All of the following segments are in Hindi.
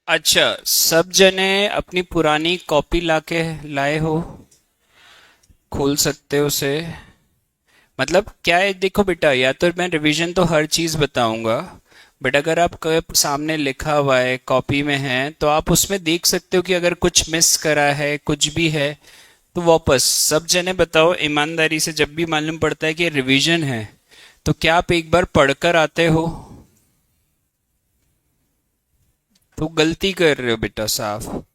अच्छा, सब जने अपनी पुरानी कॉपी लाके लाए हो? खोल सकते हो उसे? मतलब क्या है, देखो बेटा, या तो मैं रिवीजन तो हर चीज बताऊंगा, बट अगर आपके सामने लिखा हुआ है, कॉपी में है, तो आप उसमें देख सकते हो कि अगर कुछ मिस करा है, कुछ भी है, तो वापस सब जने बताओ ईमानदारी से, जब भी मालूम पड़ता है कि रिवीजन है, तो क्या आप एक बार पढ़कर आते हो? तो गलती कर रहे हो बेटा साहब।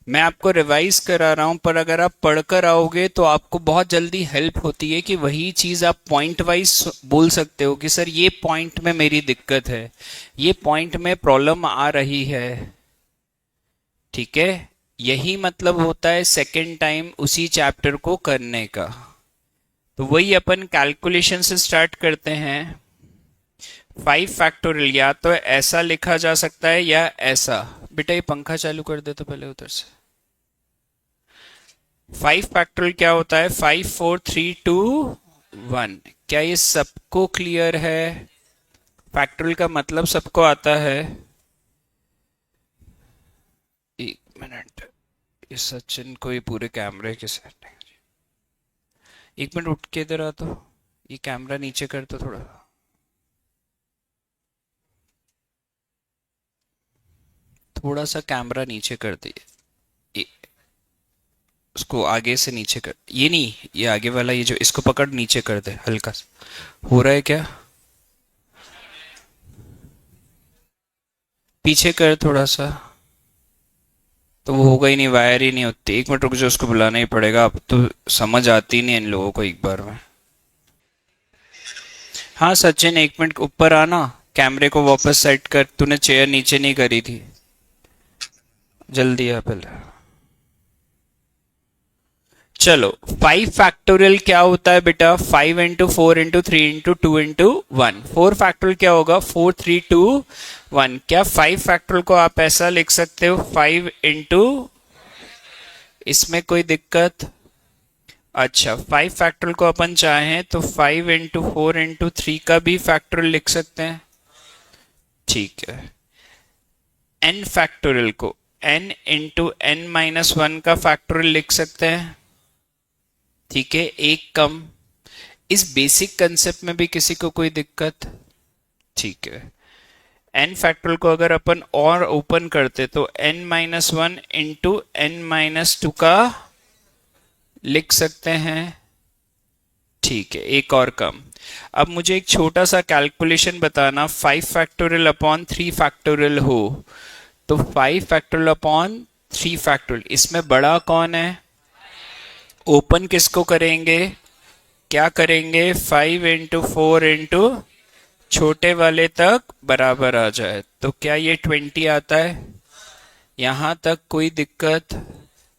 मैं आपको रिवाइज करा रहा हूं, पर अगर आप पढ़कर आओगे तो आपको बहुत जल्दी हेल्प होती है कि वही चीज आप पॉइंट वाइज बोल सकते हो कि सर ये पॉइंट में मेरी दिक्कत है, ये पॉइंट में प्रॉब्लम आ रही है। ठीक है, यही मतलब होता है सेकंड टाइम उसी चैप्टर को करने का। तो वही अपन कैलकुलेशन से स्टार्ट करते हैं। 5 फैक्टोरियल या तो ऐसा लिखा जा सकता है या ऐसा। बेटा ये पंखा चालू कर दे तो पहले उधर से। 5 फैक्टोरियल क्या होता है? 5 4 3 2 1। क्या ये सबको क्लियर है? फैक्टोरियल का मतलब सबको आता है? 1 मिनट, ये सचिन को ये पूरे कैमरे के सेटिंग। 1 मिनट उठ के इधर आ तो, ये कैमरा नीचे कर तो थोड़ा, थोड़ा सा कैमरा नीचे कर दे। ये- उसको आगे से नीचे कर, ये नहीं, ये आगे वाला, ये जो इसको पकड़ नीचे कर दे हल्का सा। हो रहा है क्या? पीछे कर थोड़ा सा। तो वो होगा ही नहीं, वायर ही नहीं होती। 1 मिनट रुक जाओ, उसको बुलाना ही पड़ेगा। अब तो समझ आती नहीं इन लोगों को एक बार में। हाँ सचिन, 1 मिनट ऊपर आना, कैमरे को वापस सेट कर, तूने चेयर नीचे नहीं करी थी। जल्दी आ पहले। चलो, 5 फैक्टोरियल क्या होता है बेटा? 5 into 4 into 3 into 2 into 1। 4 factorial क्या होगा? 4 3 2 1। क्या 5 फैक्टोरियल को आप ऐसा लिख सकते हो? 5 इंटू, इसमें कोई दिक्कत? अच्छा, 5 फैक्टोरियल को अपन चाहें तो 5 इंटू 4 इंटू 3 का भी फैक्टोरियल लिख सकते हैं। ठीक है। n फैक्टोरियल को n इंटू n-1 का फैक्टोरियल लिख सकते हैं। ठीक है, एक कम। इस बेसिक कंसेप्ट में भी किसी को कोई दिक्कत? ठीक है। n फैक्टोरियल को अगर अपन और ओपन करते तो n-1 इंटू n-2 का लिख सकते हैं। ठीक है, एक और कम। अब मुझे एक छोटा सा कैलकुलेशन बताना। 5 फैक्टोरियल अपॉन 3 फैक्टोरियल हो, तो 5 फैक्टोरियल अपॉन 3 फैक्टोरियल, इसमें बड़ा कौन है? ओपन किसको करेंगे? क्या करेंगे? 5 इंटू 4 इंटू छोटे वाले तक बराबर आ जाए, तो क्या ये 20 आता है? यहां तक कोई दिक्कत?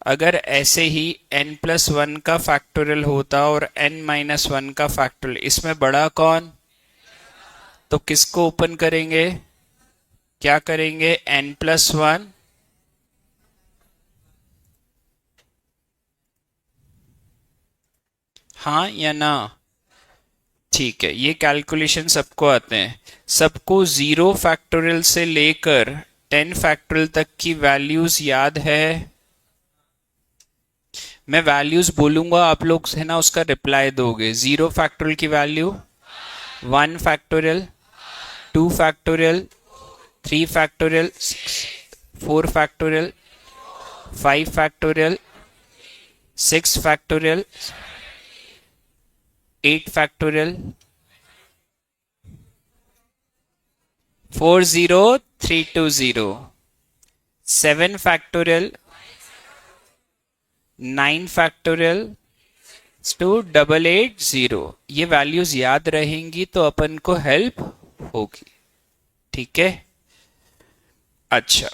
अगर ऐसे ही n+1 का फैक्टोरियल होता और n-1 का फैक्टोरियल, इसमें बड़ा कौन? तो किसको ओपन करेंगे? क्या करेंगे? n+1। हाँ या ना? ठीक है, ये कैलकुलेशन सबको आते हैं। सबको 0 फैक्टोरियल से लेकर 10 फैक्टोरियल तक की वैल्यूज याद है? मैं वैल्यूज बोलूंगा, आप लोग है ना उसका रिप्लाई दोगे। 0 फैक्टोरियल की value 1 factorial, 2 factorial, 3 factorial, 4 factorial, 5 factorial, 6 factorial, 8 factorial, 40320, 7 factorial, 9 factorial, two 880। ये वैल्यूज याद रहेंगी तो अपन को हेल्प होगी। ठीक है। अच्छा,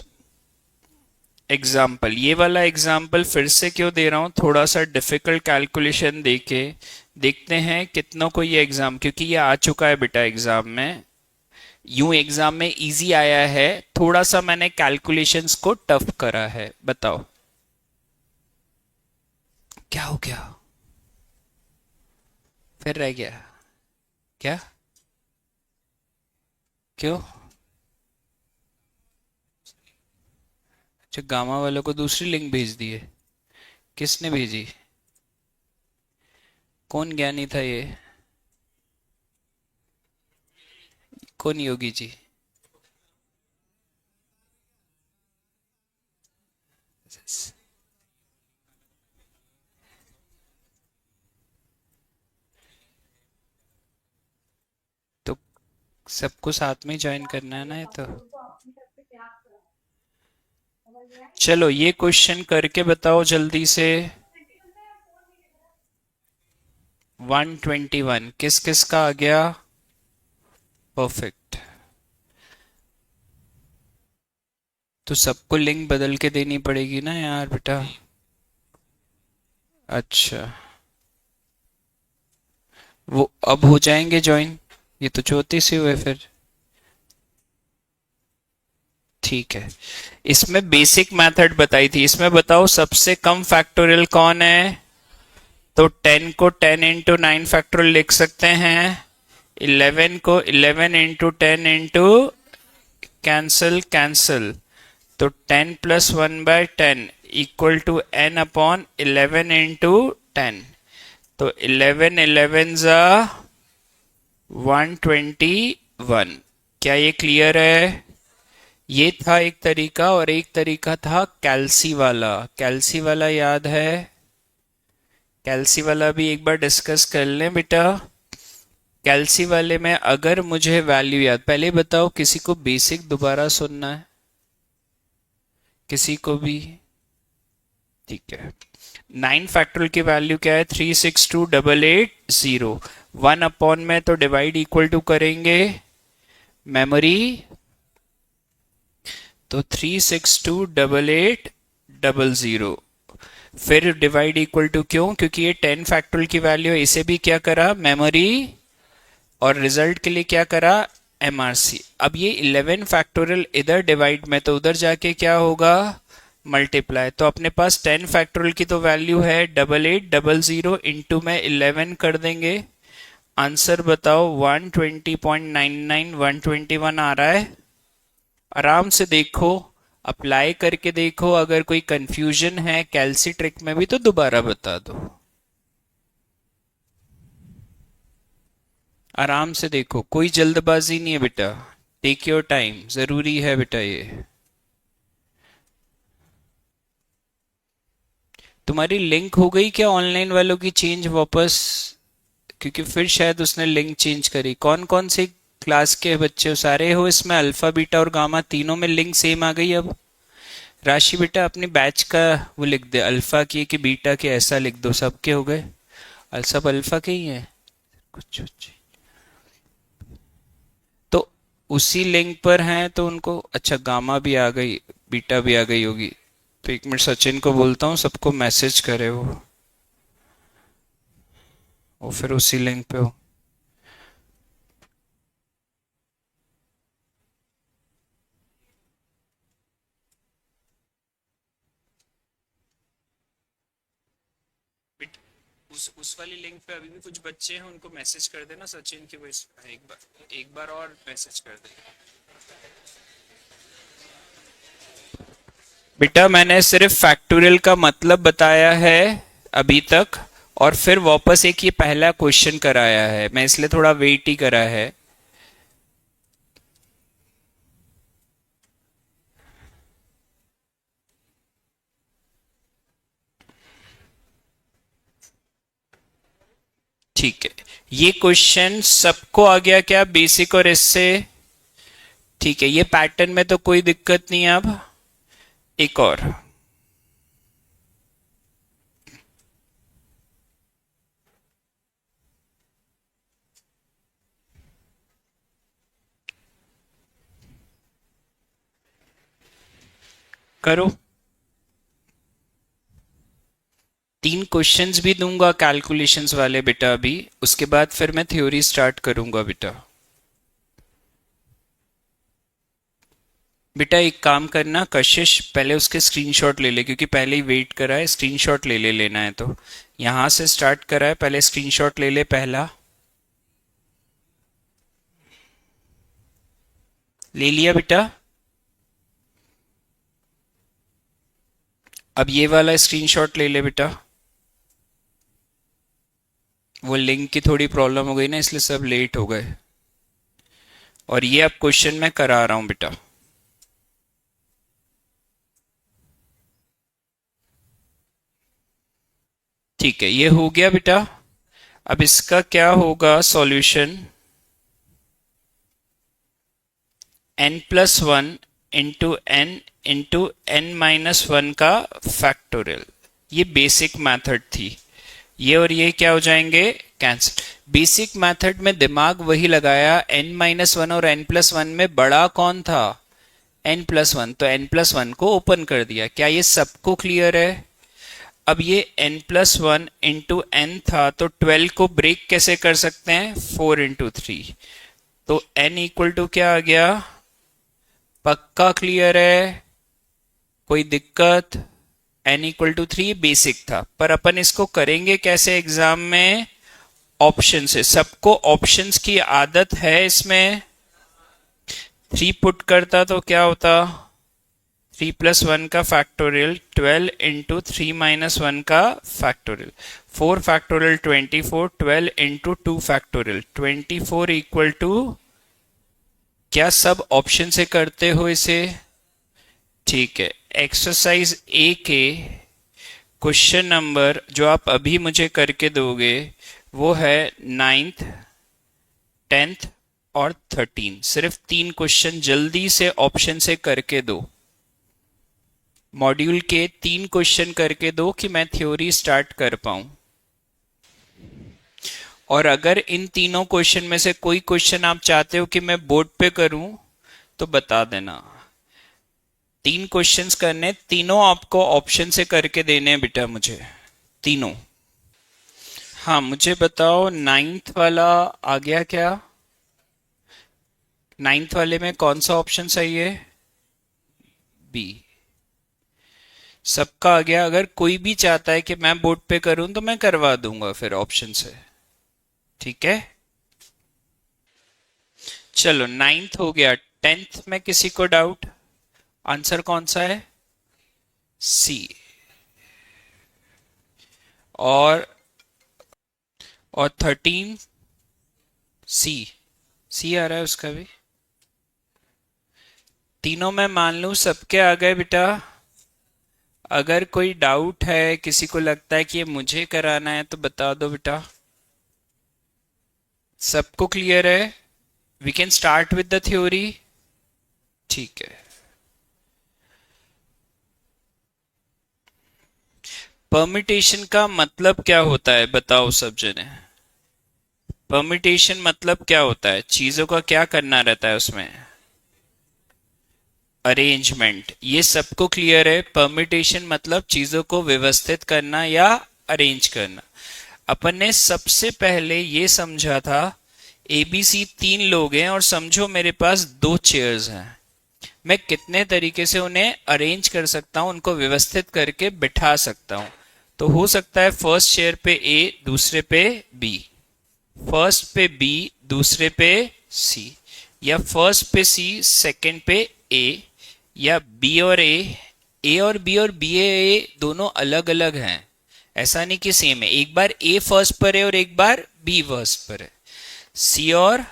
एग्जाम्पल, ये वाला एग्जाम्पल फिर से क्यों दे रहा हूं? थोड़ा सा डिफिकल्ट कैलकुलेशन देके देखते हैं कितनों को ये एग्जाम, क्योंकि ये आ चुका है बेटा एग्जाम में। यूं एग्जाम में इजी आया है, थोड़ा सा मैंने कैलकुलेशंस को टफ करा है। बताओ क्या हो गया? फिर रह गया क्या? क्यों? जो गामा वालों को दूसरी लिंक भेज दी है। किसने भेजी? कौन ज्ञानी था ये? कौन योगी जी? तो सबको साथ में ज्वाइन करना है ना ये तो। चलो ये क्वेश्चन करके बताओ जल्दी से। 121 किस किस का आ गया? परफेक्ट। तो सबको लिंक बदल के देनी पड़ेगी ना यार बेटा। अच्छा, वो अब हो जाएंगे ज्वाइन? ये तो 34 ही हुए फिर। ठीक है, इसमें बेसिक मेथड बताई थी, इसमें बताओ सबसे कम फैक्टोरियल कौन है? तो 10 को 10 इंटू 9 फैक्टोरियल लिख सकते हैं। 11 को 11 इंटू 10 इंटू कैंसल कैंसल, तो 10 plus 1/10 equal to n upon 11 into 10। तो 11 11 ज़ा 121। क्या ये क्लियर है? ये था एक तरीका, और एक तरीका था कैल्सी वाला। कैल्सी वाला याद है? कैल्सी वाला भी एक बार डिस्कस कर लें बेटा। कैल्सी वाले में अगर मुझे वैल्यू याद, पहले बताओ किसी को बेसिक दोबारा सुनना है? किसी को भी? ठीक है। 9 फैक्टोरियल की वैल्यू क्या है? 362880। 1 अपॉन में तो डिवाइड इक्वल टू करेंगे मेमोरी, तो 362880। फिर डिवाइड इक्वल टू, क्यों? क्योंकि ये 10 फैक्टोरियल की वैल्यू है। इसे भी क्या करा? मेमोरी। और रिजल्ट के लिए क्या करा? एमआरसी। अब ये 11 फैक्टोरियल इधर डिवाइड में, तो उधर जाके क्या होगा? मल्टीप्लाई। तो अपने पास 10 फैक्टोरियल की तो वैल्यू है 8800, इंटू में 11 कर देंगे। आंसर बताओ 120.99 121 आ रहा है। आराम से देखो, अप्लाई करके देखो, अगर कोई कंफ्यूजन है कैल्सी ट्रिक में भी तो दोबारा बता दो। आराम से देखो, कोई जल्दबाजी नहीं है बेटा। टेक योर टाइम, जरूरी है बेटा ये। तुम्हारी लिंक हो गई क्या ऑनलाइन वालों की चेंज वापस? क्योंकि फिर शायद उसने लिंक चेंज करी। कौन कौन से क्लास के बच्चे हो? सारे हो इसमें? अल्फा बीटा और गामा तीनों में लिंक सेम आ गई अब? राशि बेटा अपने बैच का वो लिख दे, अल्फा की कि बीटा के, ऐसा लिख दो। सबके हो गए? सब अल्फा के ही है कुछ? तो उसी लिंक पर हैं तो उनको, अच्छा गामा भी आ गई, बीटा भी आ गई होगी। तो एक मिनट सचिन को बोलता हूँ सबको मैसेज करे वो फिर उसी लिंक पे हो। उस वाली लिंक पे अभी भी कुछ बच्चे हैं, उनको मैसेज कर देना सचिन की, वो एक बार और मैसेज कर देना। बेटा मैंने सिर्फ फैक्टोरियल का मतलब बताया है अभी तक, और फिर वापस एक ये पहला क्वेश्चन कराया है, मैं इसलिए थोड़ा वेट ही करा है। ठीक है, ये क्वेश्चन सबको आ गया क्या बेसिक और इससे? ठीक है, ये पैटर्न में तो कोई दिक्कत नहीं है। अब एक और करो। 3 क्वेश्चंस भी दूंगा कैलकुलेशंस वाले बेटा अभी, उसके बाद फिर मैं थ्योरी स्टार्ट करूंगा बेटा। बेटा एक काम करना कशिश, पहले उसके स्क्रीनशॉट ले ले, क्योंकि पहले ही वेट करा है। स्क्रीनशॉट ले ले, लेना है तो यहां से स्टार्ट करा है, पहले स्क्रीनशॉट ले ले पहला। ले लिया बेटा? अब ये वाला स्क्रीनशॉट ले ले बेटा, वो लिंक की थोड़ी प्रॉब्लम हो गई ना, इसलिए सब लेट हो गए। और ये अब क्वेश्चन मैं करा रहा हूं बेटा। ठीक है, ये हो गया बेटा। अब इसका क्या होगा solution, n+1 into n minus one का फैक्टोरियल। ये बेसिक मेथड थी। ये और ये क्या हो जाएंगे, कैंसिल। बेसिक मेथड में दिमाग वही लगाया, n-1 और n+1 में बड़ा कौन था, n+1, तो n+1 को ओपन कर दिया। क्या ये सबको क्लियर है? अब ये n+1 इंटू n था, तो 12 को ब्रेक कैसे कर सकते हैं, 4 इंटू 3, तो n इक्वल टू क्या आ गया, पक्का क्लियर है, कोई दिक्कत? n इक्वल टू 3 बेसिक था, पर अपन इसको करेंगे कैसे एग्जाम में, ऑप्शन से। सबको ऑप्शंस की आदत है इसमें। 3 पुट करता तो क्या होता, 3+1 का फैक्टोरियल 12 इंटू 3-1 का factorial, 4 factorial 24, 12 into 2 factorial 24 equal to, क्या सब ऑप्शन से करते हो इसे? ठीक है, एक्सरसाइज ए के क्वेश्चन नंबर जो आप अभी मुझे करके दोगे वो है 9th, 10th और 13। सिर्फ 3 क्वेश्चन जल्दी से ऑप्शन से करके दो। मॉड्यूल के 3 क्वेश्चन करके दो कि मैं थ्योरी स्टार्ट कर पाऊं। और अगर इन तीनों क्वेश्चन में से कोई क्वेश्चन आप चाहते हो कि मैं बोर्ड पे करूं तो बता देना। 3 क्वेश्चंस करने, तीनों आपको ऑप्शन से करके देने हैं बेटा मुझे, तीनों। हाँ मुझे बताओ, 9th वाला आ गया क्या? 9th वाले में कौन सा ऑप्शन सही है? बी। सबका आ गया। अगर कोई भी चाहता है कि मैं बोर्ड पे करूं तो मैं करवा दूंगा फिर ऑप्शन से, ठीक है। चलो 9th हो गया। 10th में किसी को डाउट? आंसर कौन सा है? सी। और 13 सी, सी आ रहा है उसका भी। तीनों में मान लूं सबके आ गए बेटा। अगर कोई डाउट है, किसी को लगता है कि ये मुझे कराना है तो बता दो बेटा। सबको क्लियर है? We can start with the theory. ठीक है। परमिटेशन का मतलब क्या होता है बताओ सब जने। परमिटेशन मतलब क्या होता है, चीजों का क्या करना रहता है उसमें, अरेंजमेंट। ये सबको क्लियर है? परमिटेशन मतलब चीजों को व्यवस्थित करना या अरेंज करना। अपन ने सबसे पहले ये समझा था, एबीसी 3 लोग हैं और समझो मेरे पास 2 चेयर्स हैं, मैं कितने तरीके से उन्हें अरेंज कर सकता हूं, उनको व्यवस्थित करके बिठा सकता हूं। तो हो सकता है फर्स्ट चेयर पे ए, दूसरे पे बी, फर्स्ट पे बी, दूसरे पे सी, या फर्स्ट पे सी, सेकंड पे ए, या बी और ए और बी और बी ए दोनों अलग अलग हैं, ऐसा नहीं कि सेम है। एक बार ए फर्स्ट पर है और एक बार बी फर्स्ट पर है। सी और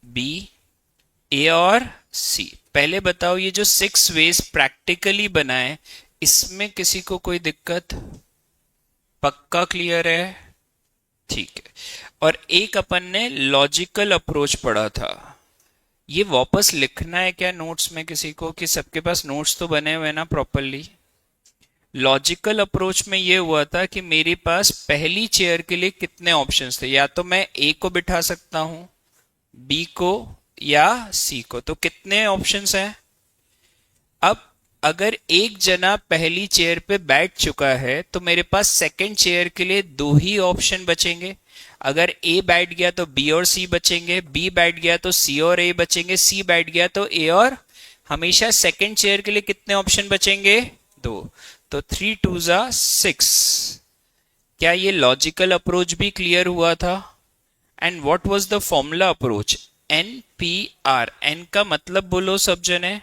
बी, ए और सी। पहले बताओ, ये जो 6 वेज प्रैक्टिकली बनाए, इसमें किसी को कोई दिक्कत? पक्का क्लियर है? ठीक है। और एक अपन ने लॉजिकल अप्रोच पढ़ा था, ये वापस लिखना है क्या नोट्स में किसी को, कि सबके पास नोट्स तो बने हुए ना प्रॉपरली। लॉजिकल अप्रोच में ये हुआ था कि मेरे पास पहली चेयर के लिए कितने ऑप्शंस थे, या तो मैं ए को बिठा सकता हूं, बी को या सी को, तो कितने ऑप्शंस हैं। अब अगर एक जना पहली चेयर पे बैठ चुका है तो मेरे पास सेकंड चेयर के लिए 2 ही ऑप्शन बचेंगे। अगर ए बैठ गया तो बी और सी बचेंगे, बी बैठ गया तो सी और ए बचेंगे, सी बैठ गया तो ए और, हमेशा सेकंड चेयर के लिए कितने ऑप्शन बचेंगे? 2। तो 3 2 जा 6। क्या ये लॉजिकल अप्रोच भी क्लियर हुआ था? And what was the formula approach? NPR। N का मतलब बोलो सब जने,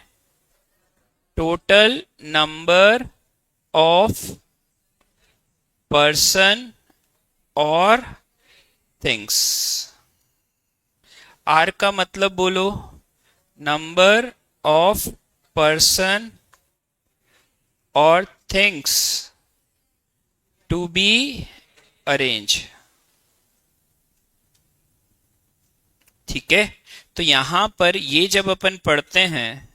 टोटल नंबर ऑफ पर्सन और थिंग्स। आर का मतलब बोलो, नंबर ऑफ पर्सन और थिंग्स टू बी अरेंज। ठीक है, तो यहां पर ये जब अपन पढ़ते हैं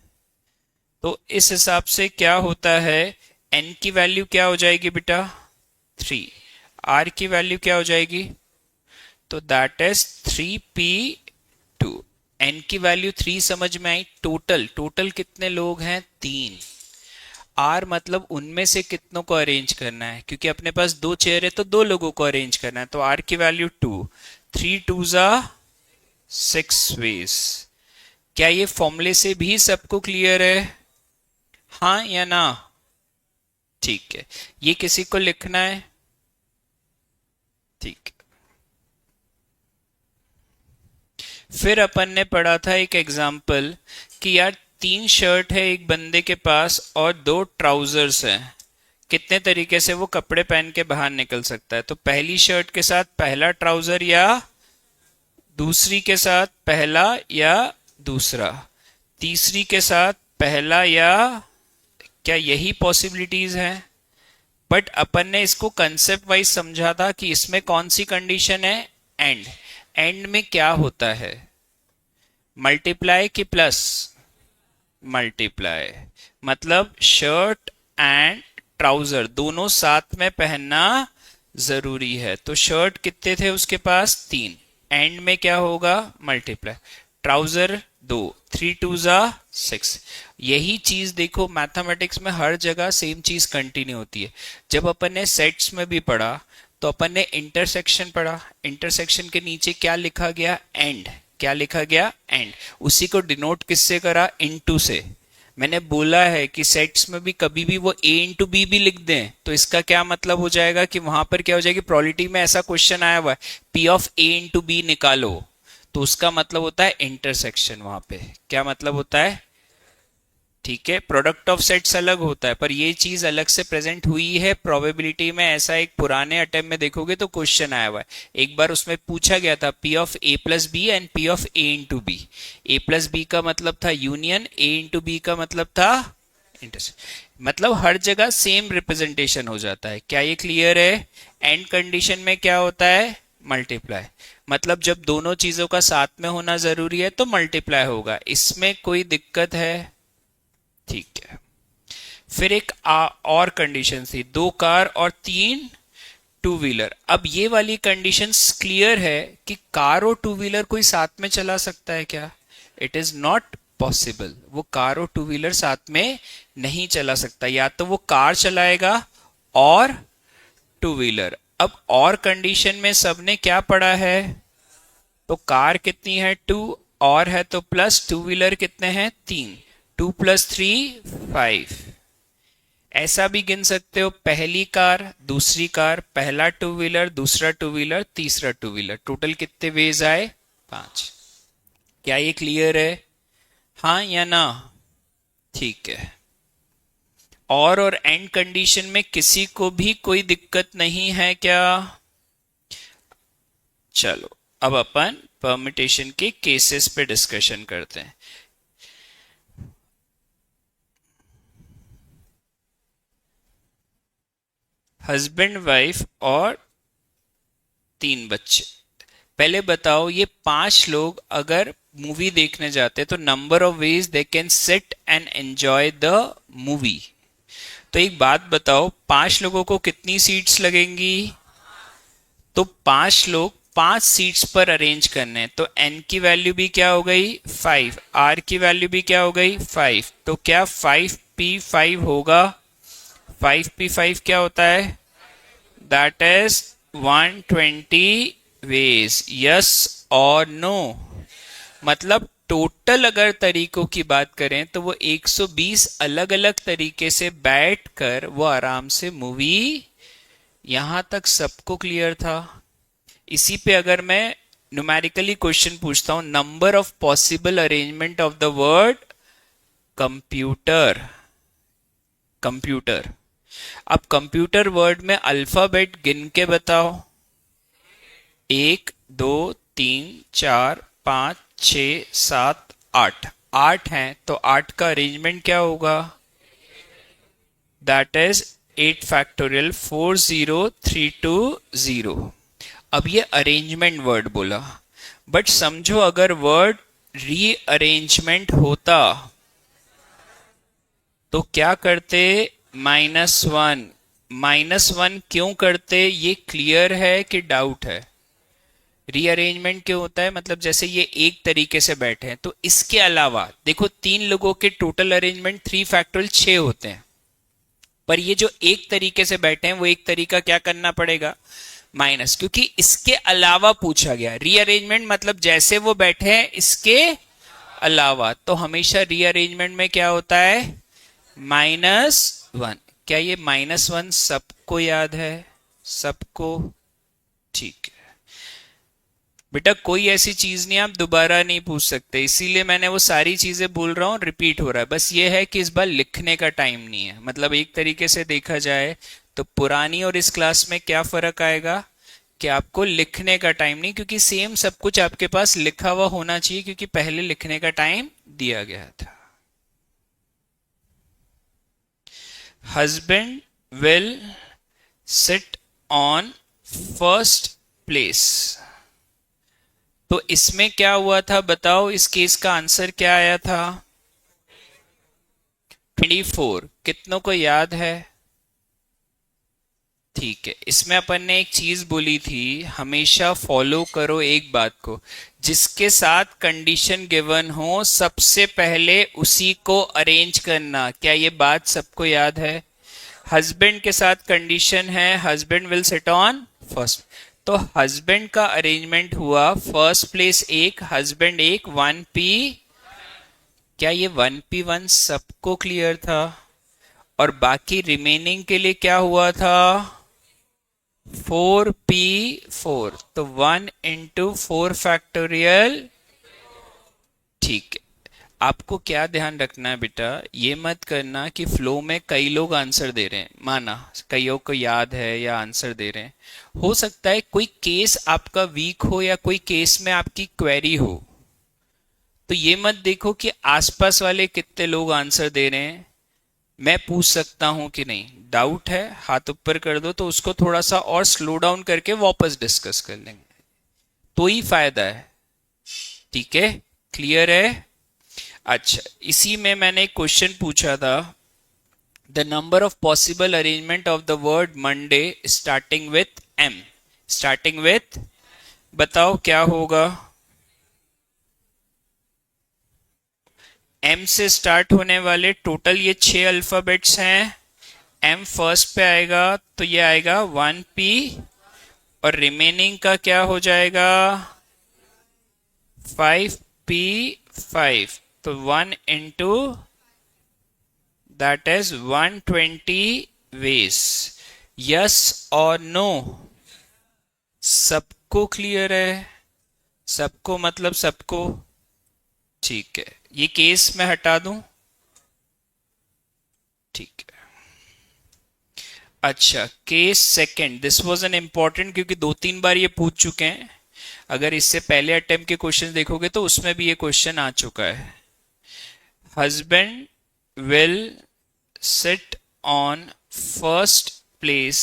तो इस हिसाब से क्या होता है, एन की वैल्यू क्या हो जाएगी बेटा 3, आर की वैल्यू क्या हो जाएगी, तो दैट इज 3p2। एन की वैल्यू 3 समझ में आई। टोटल टोटल कितने लोग हैं 3। आर मतलब उनमें से कितनों को अरेंज करना है, क्योंकि अपने पास 2 चेयर है तो 2 लोगों को अरेंज करना है, तो आर की वैल्यू 2। 3 2 जा 6 वेज। क्या ये फॉर्मूले से भी सबको क्लियर है, हाँ या ना? ठीक है, ये किसी को लिखना है? ठीक है। फिर अपन ने पढ़ा था एक एग्जाम्पल कि यार 3 शर्ट है एक बंदे के पास और 2 ट्राउजर्स हैं, कितने तरीके से वो कपड़े पहन के बाहर निकल सकता है। तो पहली शर्ट के साथ पहला ट्राउजर या दूसरी के साथ पहला या दूसरा, तीसरी के साथ पहला या, क्या यही पॉसिबिलिटीज हैं? बट अपन ने इसको कंसेप्ट वाइज समझा था कि इसमें कौन सी कंडीशन है, एंड। एंड में क्या होता है, मल्टीप्लाई की प्लस? मल्टीप्लाई, मतलब शर्ट एंड ट्राउजर दोनों साथ में पहनना जरूरी है। तो शर्ट कितने थे उसके पास 3, एंड में क्या होगा मल्टीप्लाई, ट्राउजर 2, 3 2 जा 6। यही चीज देखो मैथमेटिक्स में हर जगह सेम चीज कंटिन्यू होती है। जब अपन ने सेट्स में भी पढ़ा तो अपन ने इंटरसेक्शन पढ़ा, इंटरसेक्शन के नीचे क्या लिखा गया, एंड। क्या लिखा गया, एंड। उसी को डिनोट किससे करा, इनटू से। मैंने बोला है कि सेट्स में भी कभी भी वो ए इंटू बी भी लिख दें तो इसका क्या मतलब हो जाएगा कि वहां पर क्या हो जाएगी, प्रोबेबिलिटी में ऐसा क्वेश्चन आया हुआ है P of A into B निकालो, तो उसका मतलब होता है इंटरसेक्शन। वहां पे क्या मतलब होता है, ठीक है, प्रोडक्ट ऑफ सेट्स अलग होता है पर ये चीज अलग से प्रेजेंट हुई है प्रोबेबिलिटी में। ऐसा एक पुराने अटेम्प्ट में देखोगे तो क्वेश्चन आया हुआ है, एक बार उसमें पूछा गया था P of A plus B and P of A into B. A plus B का मतलब था यूनियन, ए इंटू बी का मतलब था इंटरसेक्शन। मतलब हर जगह सेम रिप्रेजेंटेशन हो जाता है। क्या ये क्लियर है? एंड कंडीशन में क्या होता है, मल्टीप्लाई, मतलब जब दोनों चीजों का साथ में होना जरूरी है तो मल्टीप्लाई होगा, इसमें कोई दिक्कत है? ठीक है। फिर एक और कंडीशन थी, 2 कार और 3 टू व्हीलर। अब ये वाली कंडीशन क्लियर है कि कार और टू व्हीलर कोई साथ में चला सकता है क्या? It is not possible. वो कार और टू व्हीलर साथ में नहीं चला सकता, या तो वो कार चलाएगा और टू व्हीलर। अब और कंडीशन में सबने क्या पढ़ा है, तो कार कितनी है 2 और है तो प्लस, टू व्हीलर कितने हैं 3, 2 + 3 5। ऐसा भी गिन सकते हो, पहली कार दूसरी कार, पहला टू व्हीलर दूसरा टू व्हीलर तीसरा टू व्हीलर, टोटल कितने वेज आए 5। क्या ये क्लियर है, हाँ या ना? ठीक है। और एंड कंडीशन में किसी को भी कोई दिक्कत नहीं है क्या? चलो अब अपन परमिटेशन के केसेस पे डिस्कशन करते हैं। हस्बैंड वाइफ और 3 बच्चे। पहले बताओ ये 5 लोग अगर मूवी देखने जाते तो number of ways they can sit and enjoy the movie. तो एक बात बताओ 5 लोगों को कितनी सीट्स लगेंगी, तो 5 लोग 5 सीट्स पर अरेंज करने हैं, तो n की वैल्यू भी क्या हो गई 5, r की वैल्यू भी क्या हो गई 5, तो क्या 5p5 होगा? 5p5 क्या होता है, दैट इज 120 वेज, यस और नो। मतलब टोटल अगर तरीकों की बात करें तो वो 120 अलग अलग तरीके से बैठकर वो आराम से मूवी, यहां तक सबको क्लियर था। इसी पे अगर मैं न्यूमेरिकली क्वेश्चन पूछता हूं, number of possible arrangement of the word computer, computer अब कंप्यूटर वर्ड में अल्फाबेट गिन के बताओ। 1 2 3 4 5 6 7 8, 8 हैं तो 8 का अरेंजमेंट क्या होगा? That is 8 factorial 40320। अब ये अरेंजमेंट वर्ड बोला, बट समझो अगर वर्ड रीअरेंजमेंट होता तो क्या करते? -1। -1 क्यों करते, ये क्लियर है कि डाउट है? रीअरेंजमेंट क्यों होता है? मतलब जैसे ये एक तरीके से बैठे हैं तो इसके अलावा देखो 3 लोगों के टोटल अरेंजमेंट 3 फैक्टोरियल 6 होते हैं, पर ये जो एक तरीके से बैठे हैं वो एक तरीका क्या करना पड़ेगा? माइनस, क्योंकि इसके अलावा पूछा गया। रीअरेंजमेंट मतलब जैसे वो बैठे हैं इसके अलावा, तो हमेशा रीअरेंजमेंट में क्या होता है? -1। क्या ये -1 सबको याद है? सबको? ठीक है बेटा, कोई ऐसी चीज नहीं आप दोबारा नहीं पूछ सकते, इसीलिए मैंने वो सारी चीजें बोल रहा हूँ, रिपीट हो रहा है। बस ये है कि इस बार लिखने का टाइम नहीं है। मतलब एक तरीके से देखा जाए तो पुरानी और इस क्लास में क्या फर्क आएगा कि आपको लिखने का टाइम नहीं, क्योंकि सेम सब कुछ आपके पास लिखा हुआ होना चाहिए, क्योंकि पहले लिखने का टाइम दिया गया था। Husband will sit on first place, तो इसमें क्या हुआ था बताओ? इस केस का आंसर क्या आया था? 24। कितनों को याद है? ठीक है, इसमें अपन ने एक चीज बोली थी, हमेशा फॉलो करो एक बात को, जिसके साथ कंडीशन गिवन हो सबसे पहले उसी को अरेंज करना। क्या ये बात सबको याद है? हस्बैंड के साथ कंडीशन है husband will sit on first, तो हस्बैंड का अरेंजमेंट हुआ फर्स्ट प्लेस एक, हस्बैंड एक, 1p। क्या ये 1p1 सबको क्लियर था? और बाकी रिमेनिंग के लिए क्या हुआ था? 4p4, तो 1 इंटू 4 फैक्टोरियल। ठीक है, आपको क्या ध्यान रखना है बेटा, ये मत करना कि फ्लो में कई लोग आंसर दे रहे हैं, माना कईयों को याद है या आंसर दे रहे हैं, हो सकता है कोई केस आपका वीक हो या कोई केस में आपकी क्वेरी हो, तो ये मत देखो कि आसपास वाले कितने लोग आंसर दे रहे हैं, मैं पूछ सकता हूं कि नहीं। डाउट है हाथ ऊपर कर दो, तो उसको थोड़ा सा और स्लो डाउन करके वापस डिस्कस कर लेंगे, तो ही फायदा है। ठीक है, क्लियर है? अच्छा, इसी में मैंने एक क्वेश्चन पूछा था, the number of possible arrangement of the word Monday starting with M, starting with, बताओ क्या होगा? M से स्टार्ट होने वाले टोटल ये 6 अल्फाबेट्स हैं, M फर्स्ट पे आएगा तो ये आएगा 1p, और रिमेनिंग का क्या हो जाएगा? 5p5, तो 1 into that is 120 ways. Yes और नो? सबको क्लियर है? सबको मतलब सबको? ठीक है, ये केस मैं हटा दूं? ठीक है। अच्छा, case second, this was an important, क्योंकि 2-3 बार ये पूछ चुके हैं। अगर इससे पहले अटेम्प्ट के क्वेश्चन देखोगे तो उसमें भी ये क्वेश्चन आ चुका है। Husband will sit on first place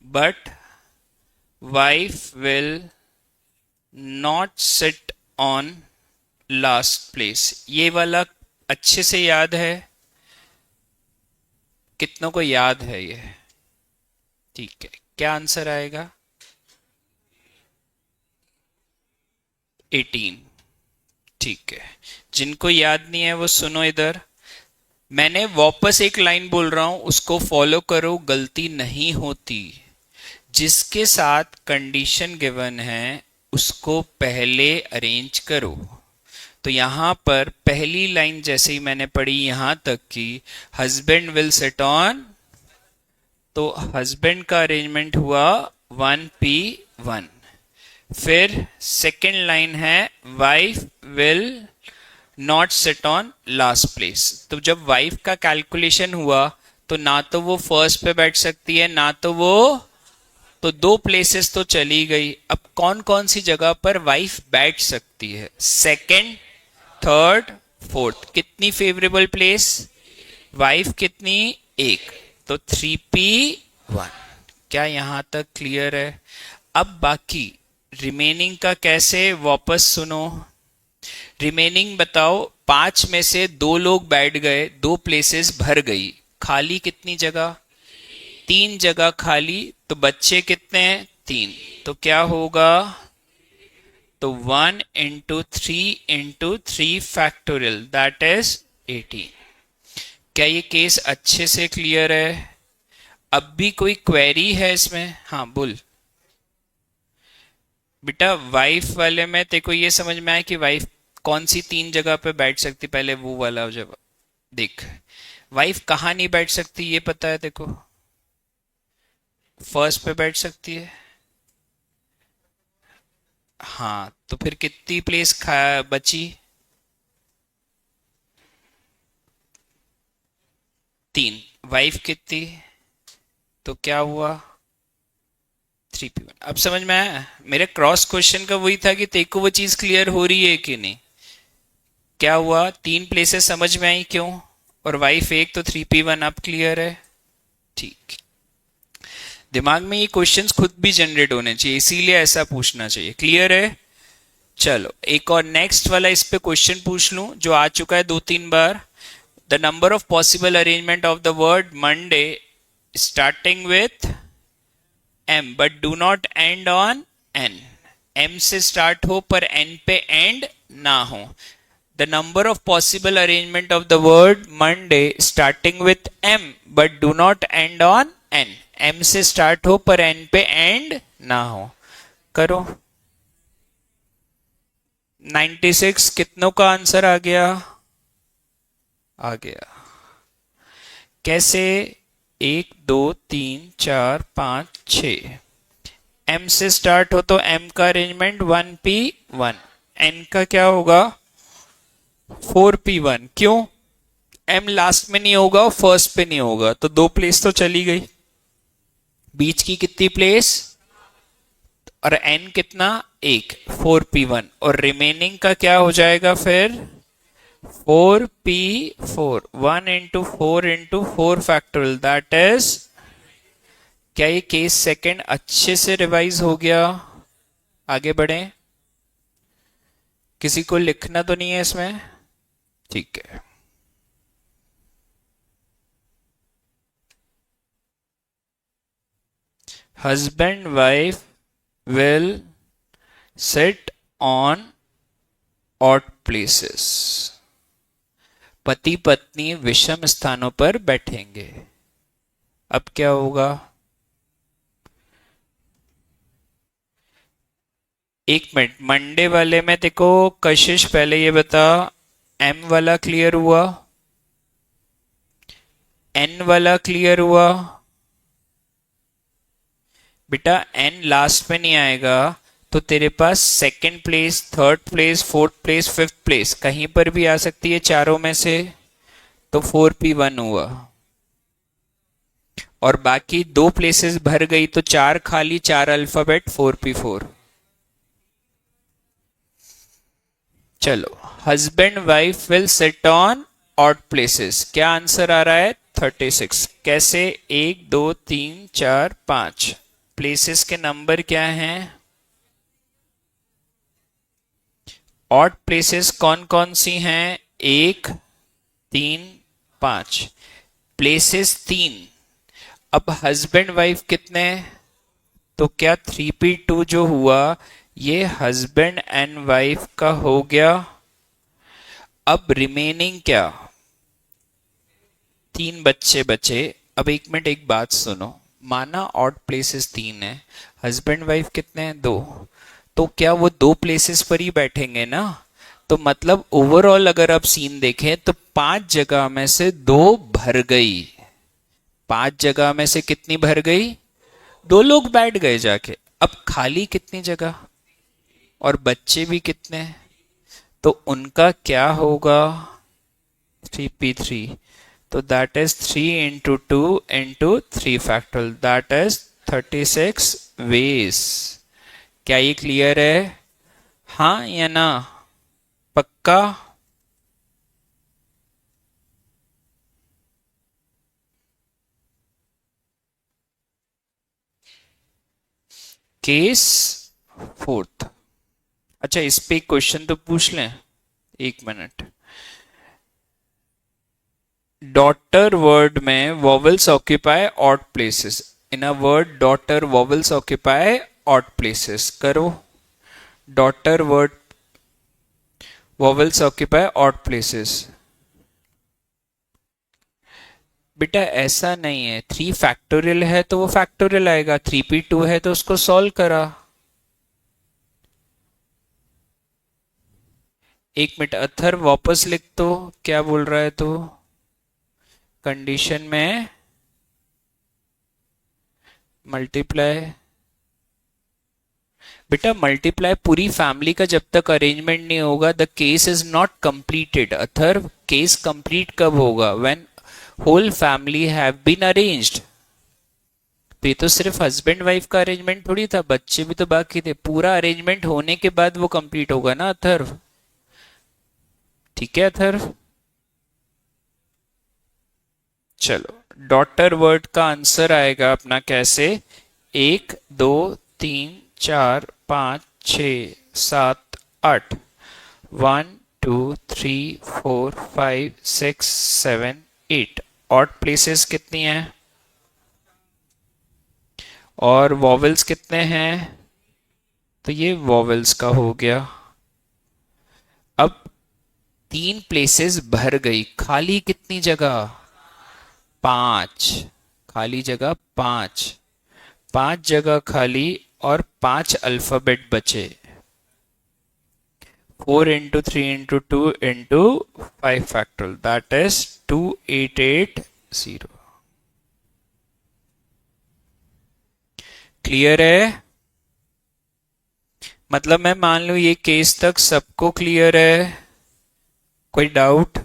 but wife will not sit on last place. ये वाला अच्छे से याद है? कितनों को याद है ये? ठीक है, क्या आंसर आएगा? 18। ठीक है, जिनको याद नहीं है वो सुनो इधर, मैंने वापस एक लाइन बोल रहा हूं, उसको फॉलो करो, गलती नहीं होती। जिसके साथ कंडीशन गिवन है उसको पहले अरेंज करो। तो यहां पर पहली लाइन जैसे ही मैंने पढ़ी यहां तक की हस्बैंड विल सिट ऑन, तो हस्बैंड का अरेंजमेंट हुआ 1p1। फिर सेकेंड लाइन है wife will not sit on last place, तो जब वाइफ का कैलकुलेशन हुआ तो ना तो वो फर्स्ट पे बैठ सकती है ना तो वो, तो दो प्लेसेस तो चली गई। अब कौन कौन सी जगह पर वाइफ बैठ सकती है? Second, third, fourth. कितनी फेवरेबल प्लेस? वाइफ कितनी? एक। तो 3p1। क्या यहां तक क्लियर है? अब बाकी रिमेनिंग का कैसे, वापस सुनो। रिमेनिंग बताओ, पांच में से दो लोग बैठ गए, दो प्लेसेस भर गई, खाली कितनी जगह? तीन जगह खाली। तो बच्चे कितने हैं? तीन। तो क्या होगा? तो 1 into 3 into 3 दैट इज 18। क्या ये केस अच्छे से क्लियर है? अब भी कोई क्वेरी है इसमें? हाँ बोल बेटा। वाइफ वाले में तेरे को ये समझ में आया कि वाइफ कौन सी तीन जगह पे बैठ सकती? पहले वो वाला जब देख, वाइफ कहाँ नहीं बैठ सकती ये पता है तेरे को? फर्स्ट पे बैठ सकती है। हाँ, तो फिर कितनी प्लेस बची? तीन। वाइफ कितनी? तो क्या हुआ? 3p1। अब समझ में आया? मेरे क्रॉस क्वेश्चन का वही था कि तेरे को वो चीज क्लियर हो रही है कि नहीं। क्या हुआ? तीन प्लेसेस समझ में आई क्यों? और वाइफ एक, तो 3p1 अब क्लियर है। ठीक। दिमाग में ये क्वेश्चंस खुद भी जनरेट होने चाहिए, इसीलिए ऐसा पूछना चाहिए। क्लियर है? चलो एक और नेक्स्ट वाला इस पे क्वेश्चन पूछ लूं जो आ चुका है दो तीन बार। The number of possible arrangement of the word Monday starting with M but do not end on N. M से स्टार्ट हो पर एन पे एंड ना हो। The number of possible arrangement of the word Monday starting with M but do not end on N. M से स्टार्ट हो पर एन पे एंड ना हो। करो। 96 कितनों का आंसर आ गया? आ गया। कैसे? 1 2 3 4 5 6। एम से स्टार्ट हो तो एम का अरेंजमेंट 1p1। एन का क्या होगा? 4p1। क्यों? एम लास्ट में नहीं होगा और फर्स्ट पे नहीं होगा, तो दो प्लेस तो चली गई। बीच की कितनी प्लेस? और एन कितना? एक। 4p1। और रिमेनिंग का क्या हो जाएगा फिर? 4p4। 1 into 4 into 4 factorial that is. क्या ये केस सेकंड अच्छे से रिवाइज हो गया? आगे बढ़े। किसी को लिखना तो नहीं है इसमें? ठीक है। Husband wife will sit on odd places। पति पत्नी विषम स्थानों पर बैठेंगे। अब क्या होगा? एक मिनट, मंडे वाले में देखो कशिश पहले ये बता, एम वाला क्लियर हुआ? एन वाला क्लियर हुआ? बेटा एन लास्ट में नहीं आएगा तो तेरे पास second place, third place, fourth place, fifth place कहीं पर भी आ सकती है चारों में से। तो 4p1 हुआ। और बाकी दो प्लेसेस भर गई तो चार खाली, चार अल्फाबेट, 4p4। चलो, husband wife will sit on odd places. क्या आंसर आ रहा है? 36। कैसे? 1 2 3 4 5। प्लेसेस के नंबर क्या हैं? ऑड प्लेसेस कौन कौन सी हैं? 1 3 5। प्लेसेस 3। अब हस्बैंड वाइफ कितने? तो क्या 3p2 जो हुआ ये हस्बैंड एंड वाइफ का हो गया। अब रिमेनिंग क्या? तीन बच्चे बचे। अब एक मिनट एक बात सुनो, माना ऑड प्लेसेस 3 है, हस्बैंड वाइफ कितने हैं? 2। तो क्या वो दो प्लेसेस पर ही बैठेंगे ना? तो मतलब ओवरऑल अगर आप सीन देखें तो 5 जगह में से 2 भर गई। 5 जगह में से कितनी भर गई? 2 लोग बैठ गए जाके। अब खाली कितनी जगह? और बच्चे भी कितने? तो उनका क्या होगा? 3p3। तो तो that is 3 into 2 into 3 factorial, that is 36 ways. क्या ये क्लियर है? हाँ या ना? पक्का? Case fourth. अच्छा, इस पे एक क्वेश्चन तो पूछ लें, एक मिनट। डॉटर वर्ड में vowels occupy odd places. In a word daughter vowels occupy odd places. करो। Daughter word vowels occupy odd places. बेटा ऐसा नहीं है, 3 फैक्टोरियल है तो वो फैक्टोरियल आएगा, 3p2 है तो उसको सॉल्व करा। एक मिनट अथर वापस लिख दो, क्या बोल रहा है तो। कंडीशन में मल्टीप्लाई। बेटा मल्टीप्लाई पूरी फैमिली का जब तक अरेंजमेंट नहीं होगा the case is not completed. Other case complete कब होगा? When whole family have been arranged. तो ये तो सिर्फ हस्बैंड वाइफ का अरेंजमेंट थोड़ी था, बच्चे भी तो बाकी थे। पूरा अरेंजमेंट होने के बाद वो कंप्लीट होगा ना अथर्व। ठीक है अथर्व? चलो, डॉटर वर्ड का आंसर आएगा अपना कैसे? 1 2 3 4 5 6 7 8। 1 2 3 4 5 6 7 8। ऑड प्लेसेस कितनी हैं और वॉवेल्स कितने हैं? तो ये वॉवेल्स का हो गया। अब 3 प्लेसेस भर गई, खाली कितनी जगह? 5। खाली जगह 5। 5 जगह खाली और 5 अल्फाबेट बचे। 4 into 3 into 2 into 5 factorial, that is 2880। Clear है? मतलब मैं मान लूं ये केस तक सबको क्लियर है? कोई डाउट,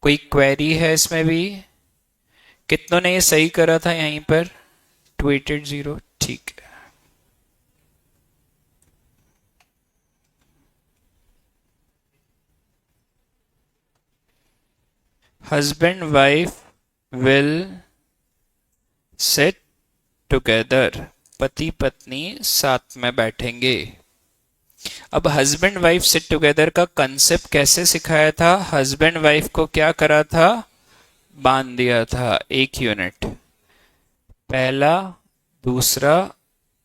कोई क्वेरी है इसमें भी? कितनों ने ये सही करा था यहीं पर? 2880। ठीक है। Husband wife will sit together. पति पत्नी साथ में बैठेंगे। अब हस्बैंड वाइफ सिट टुगेदर का कंसेप्ट कैसे सिखाया था? हस्बैंड वाइफ को क्या करा था? बांध दिया था 1 यूनिट। पहला, दूसरा,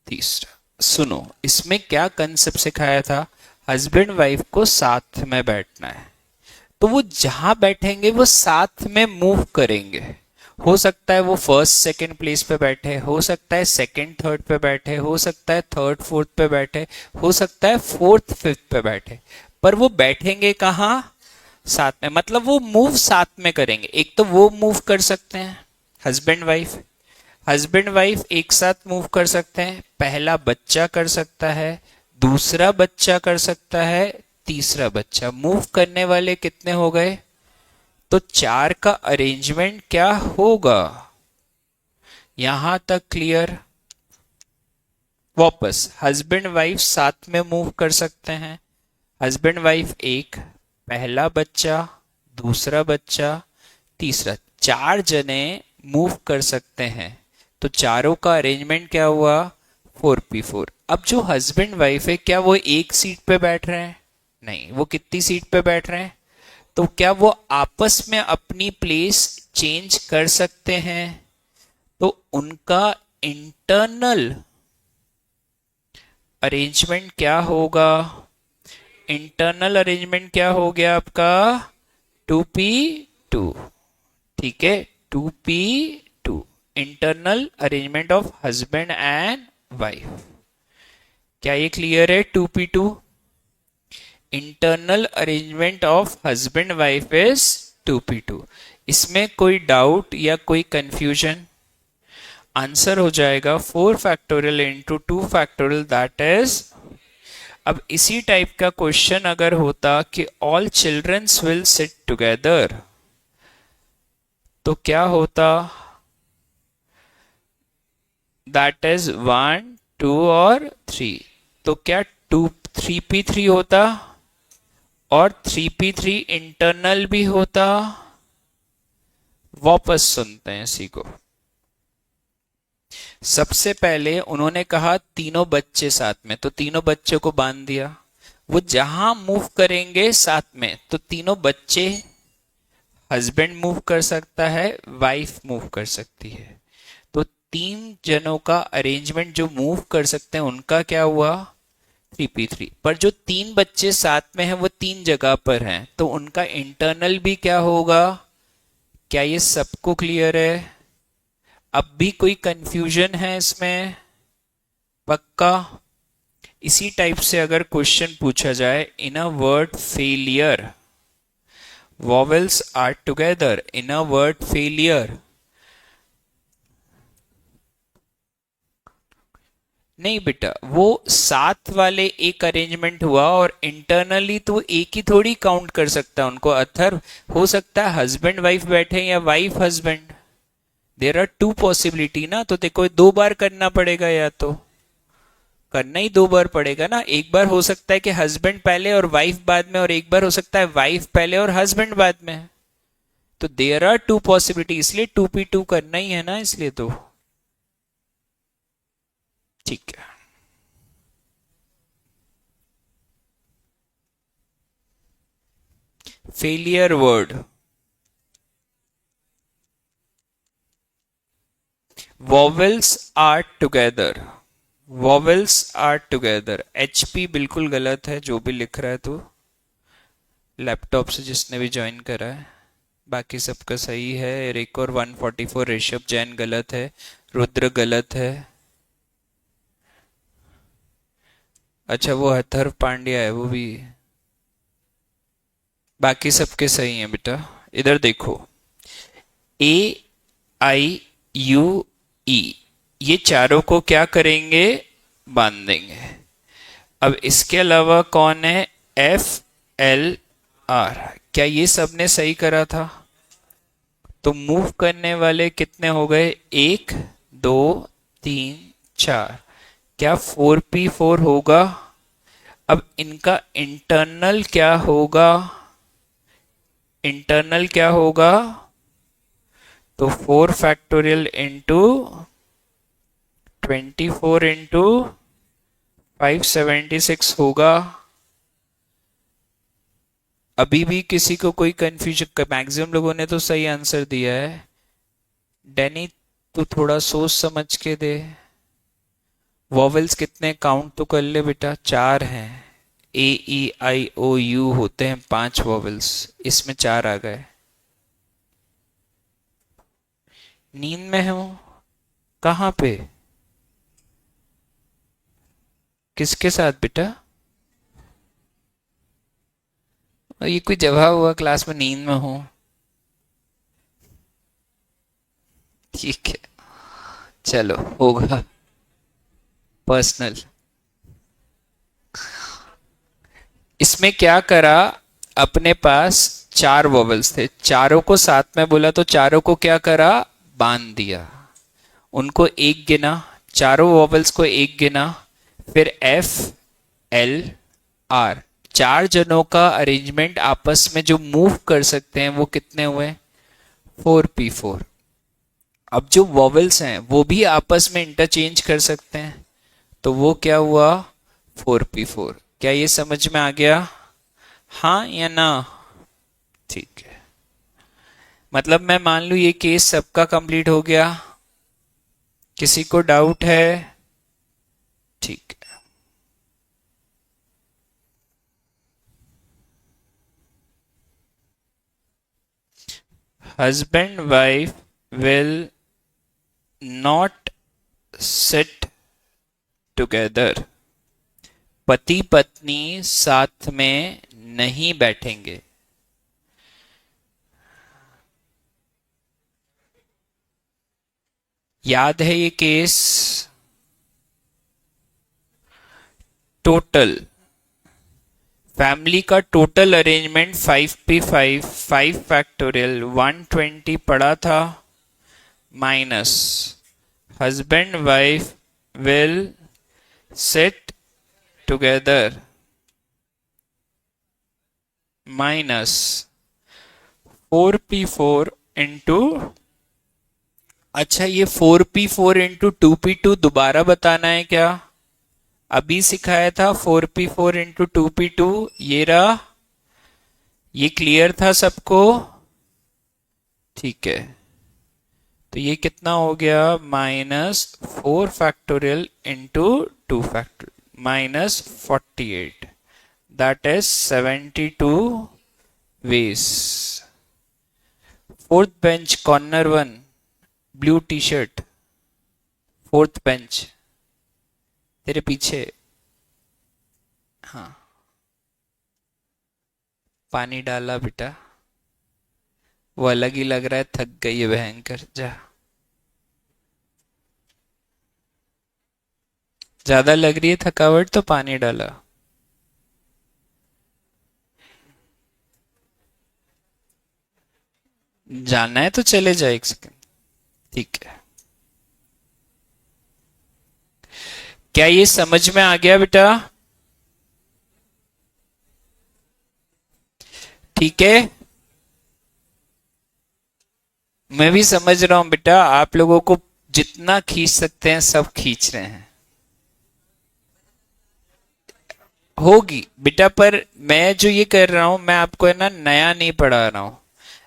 तीसरा। सुनो, इसमें क्या कंसेप्ट सिखाया था? हस्बैंड वाइफ को साथ में बैठना है, तो वो जहां बैठेंगे वो साथ में मूव करेंगे। हो सकता है वो फर्स्ट सेकंड प्लेस पे बैठे, हो सकता है सेकंड थर्ड पे बैठे, हो सकता है थर्ड फोर्थ पे बैठे, हो सकता है फोर्थ फिफ्थ पे बैठे, पर वो बैठेंगे कहाँ? साथ में। मतलब वो मूव साथ में करेंगे। एक तो वो मूव कर सकते हैं हस्बैंड वाइफ, हस्बैंड वाइफ एक साथ मूव कर सकते हैं। पहला बच्चा कर सकता है, दूसरा बच्चा कर सकता है, तीसरा बच्चा। मूव करने वाले कितने हो गए? तो 4 का अरेंजमेंट क्या होगा? यहां तक क्लियर? वापस, हस्बैंड वाइफ साथ में मूव कर सकते हैं। हस्बैंड वाइफ एक, पहला बच्चा, दूसरा बच्चा, तीसरा। 4 जने मूव कर सकते हैं, तो चारों का अरेंजमेंट क्या हुआ? 4p4। अब जो हस्बैंड वाइफ है, क्या वो एक सीट पे बैठ रहे हैं? नहीं। वो कितनी सीट पे बैठ रहे हैं? तो क्या वो आपस में अपनी प्लेस चेंज कर सकते हैं? तो उनका इंटरनल अरेंजमेंट क्या होगा? इंटरनल अरेंजमेंट क्या हो गया आपका? 2p2। ठीक है, 2p2 internal arrangement of husband and wife. क्या ये क्लियर है? 2p2 internal arrangement of husband wife is 2p2। इसमें कोई डाउट या कोई कंफ्यूजन? आंसर हो जाएगा 4 factorial into 2 factorial, that is. अब इसी टाइप का क्वेश्चन अगर होता कि all childrens will sit together, तो क्या होता, दैट इज 1 2 और 3। तो क्या 3p3 होता और 3p3 इंटरनल भी होता। वापस सुनते हैं इसी को। सबसे पहले उन्होंने कहा तीनों बच्चे साथ में, तो तीनों बच्चों को बांध दिया। वो जहां मूव करेंगे साथ में, तो तीनों बच्चे, हस्बैंड मूव कर सकता है, वाइफ मूव कर सकती है। तो तीन जनों का अरेंजमेंट जो मूव कर सकते हैं उनका क्या हुआ, 3p3। पर जो तीन बच्चे साथ में हैं वो तीन जगह पर हैं, तो उनका इंटरनल भी क्या होगा। क्या ये सबको क्लियर है। अब भी कोई कंफ्यूजन है इसमें, पक्का। इसी टाइप से अगर क्वेश्चन पूछा जाए, in a word failure vowels are together, in a word failure। नहीं बेटा, वो साथ वाले एक अरेंजमेंट हुआ और इंटरनली तो एक ही थोड़ी काउंट कर सकता है उनको। अथर हो सकता है हस्बैंड वाइफ बैठे या wife husband. There are two possibility ना, तो देखो दो बार करना पड़ेगा, या तो करना ही दो बार पड़ेगा ना। एक बार हो सकता है कि हस्बैंड पहले और वाइफ बाद में, और एक बार हो सकता है वाइफ पहले और हस्बैंड बाद में। तो देर आर टू पॉसिबिलिटी, इसलिए 2p2 करना ही है ना, इसलिए तो ठीक है। Failure word, vowels are together, vowels are together। HP बिल्कुल गलत है, जो भी लिख रहा है तो लैपटॉप से जिसने भी ज्वाइन करा है। बाकी सबका सही है। एक और 144 ऋषभ जैन गलत है, रुद्र गलत है। अच्छा वो अथर्व पांड्या है, वो भी। बाकी सबके सही हैं बेटा। इधर देखो, AIUE, ये चारों को क्या करेंगे, बांध देंगे। अब इसके अलावा कौन है, FLR। क्या ये सबने सही करा था। तो मूव करने वाले कितने हो गए, 1 2 3 4। क्या 4p4 होगा। अब इनका इंटरनल क्या होगा, इंटरनल क्या होगा। तो 4 फैक्टोरियल इंटू 24 इंटू 576 होगा। अभी भी किसी को कोई कंफ्यूजन, मैक्सिमम लोगों ने तो सही आंसर दिया है। डैनी तू थोड़ा सोच समझ के दे। वॉवेल्स कितने काउंट तो कर ले बेटा, 4 हैं। AEIOU होते हैं 5 वॉवेल्स, इसमें 4 आ गए। नींद में हूं, कहां पे, किसके साथ बेटा। ये कोई जवाब हुआ, क्लास में नींद में हूं। ठीक है, चलो होगा पर्सनल। इसमें क्या करा, अपने पास 4 वॉवेल्स थे, चारों को साथ में बोला, तो चारों को क्या करा, बांध दिया। उनको एक गिना, चारों वॉवेल्स को एक गिना, फिर FLR। 4 जनों का अरेंजमेंट आपस में जो मूव कर सकते हैं वो कितने हुए, 4p4। अब जो वॉवेल्स हैं वो भी आपस में इंटरचेंज कर सकते हैं, तो वो क्या हुआ, 4p4। क्या ये समझ में आ गया, हाँ या ना। ठीक है, मतलब मैं मान लू ये केस सबका कंप्लीट हो गया। किसी को डाउट है, ठीक है। Husband wife will not sit together, पति पत्नी साथ में नहीं बैठेंगे। याद है ये केस, टोटल फैमिली का टोटल अरेंजमेंट 5p5 5 फैक्टोरियल 120 पड़ा था, minus husband wife will sit together minus 4p4 into, अच्छा ये 4p4 इंटू 2p2 दोबारा बताना है क्या? अभी सिखाया था 4p4 इंटू 2p2, ये रहा, ये क्लियर था सबको? ठीक है, तो ये कितना हो गया? Minus 4 factorial into 2 factorial minus 48, that is 72 ways. Fourth bench corner 1, blue T shirt, fourth bench तेरे पीछे, हाँ पानी डाला बेटा, वो अलग ही लग रहा है, थक गई है भयंकर, जा ज्यादा लग रही है थकावट तो पानी डाला। जाना है तो चले जाए, एक सेकंड, ठीक है। क्या ये समझ में आ गया बेटा? ठीक है, मैं भी समझ रहा हूं बेटा, आप लोगों को जितना खींच सकते हैं सब खींच रहे हैं, होगी बेटा, पर मैं जो ये कर रहा हूं, मैं आपको है ना नया नहीं पढ़ा रहा हूं।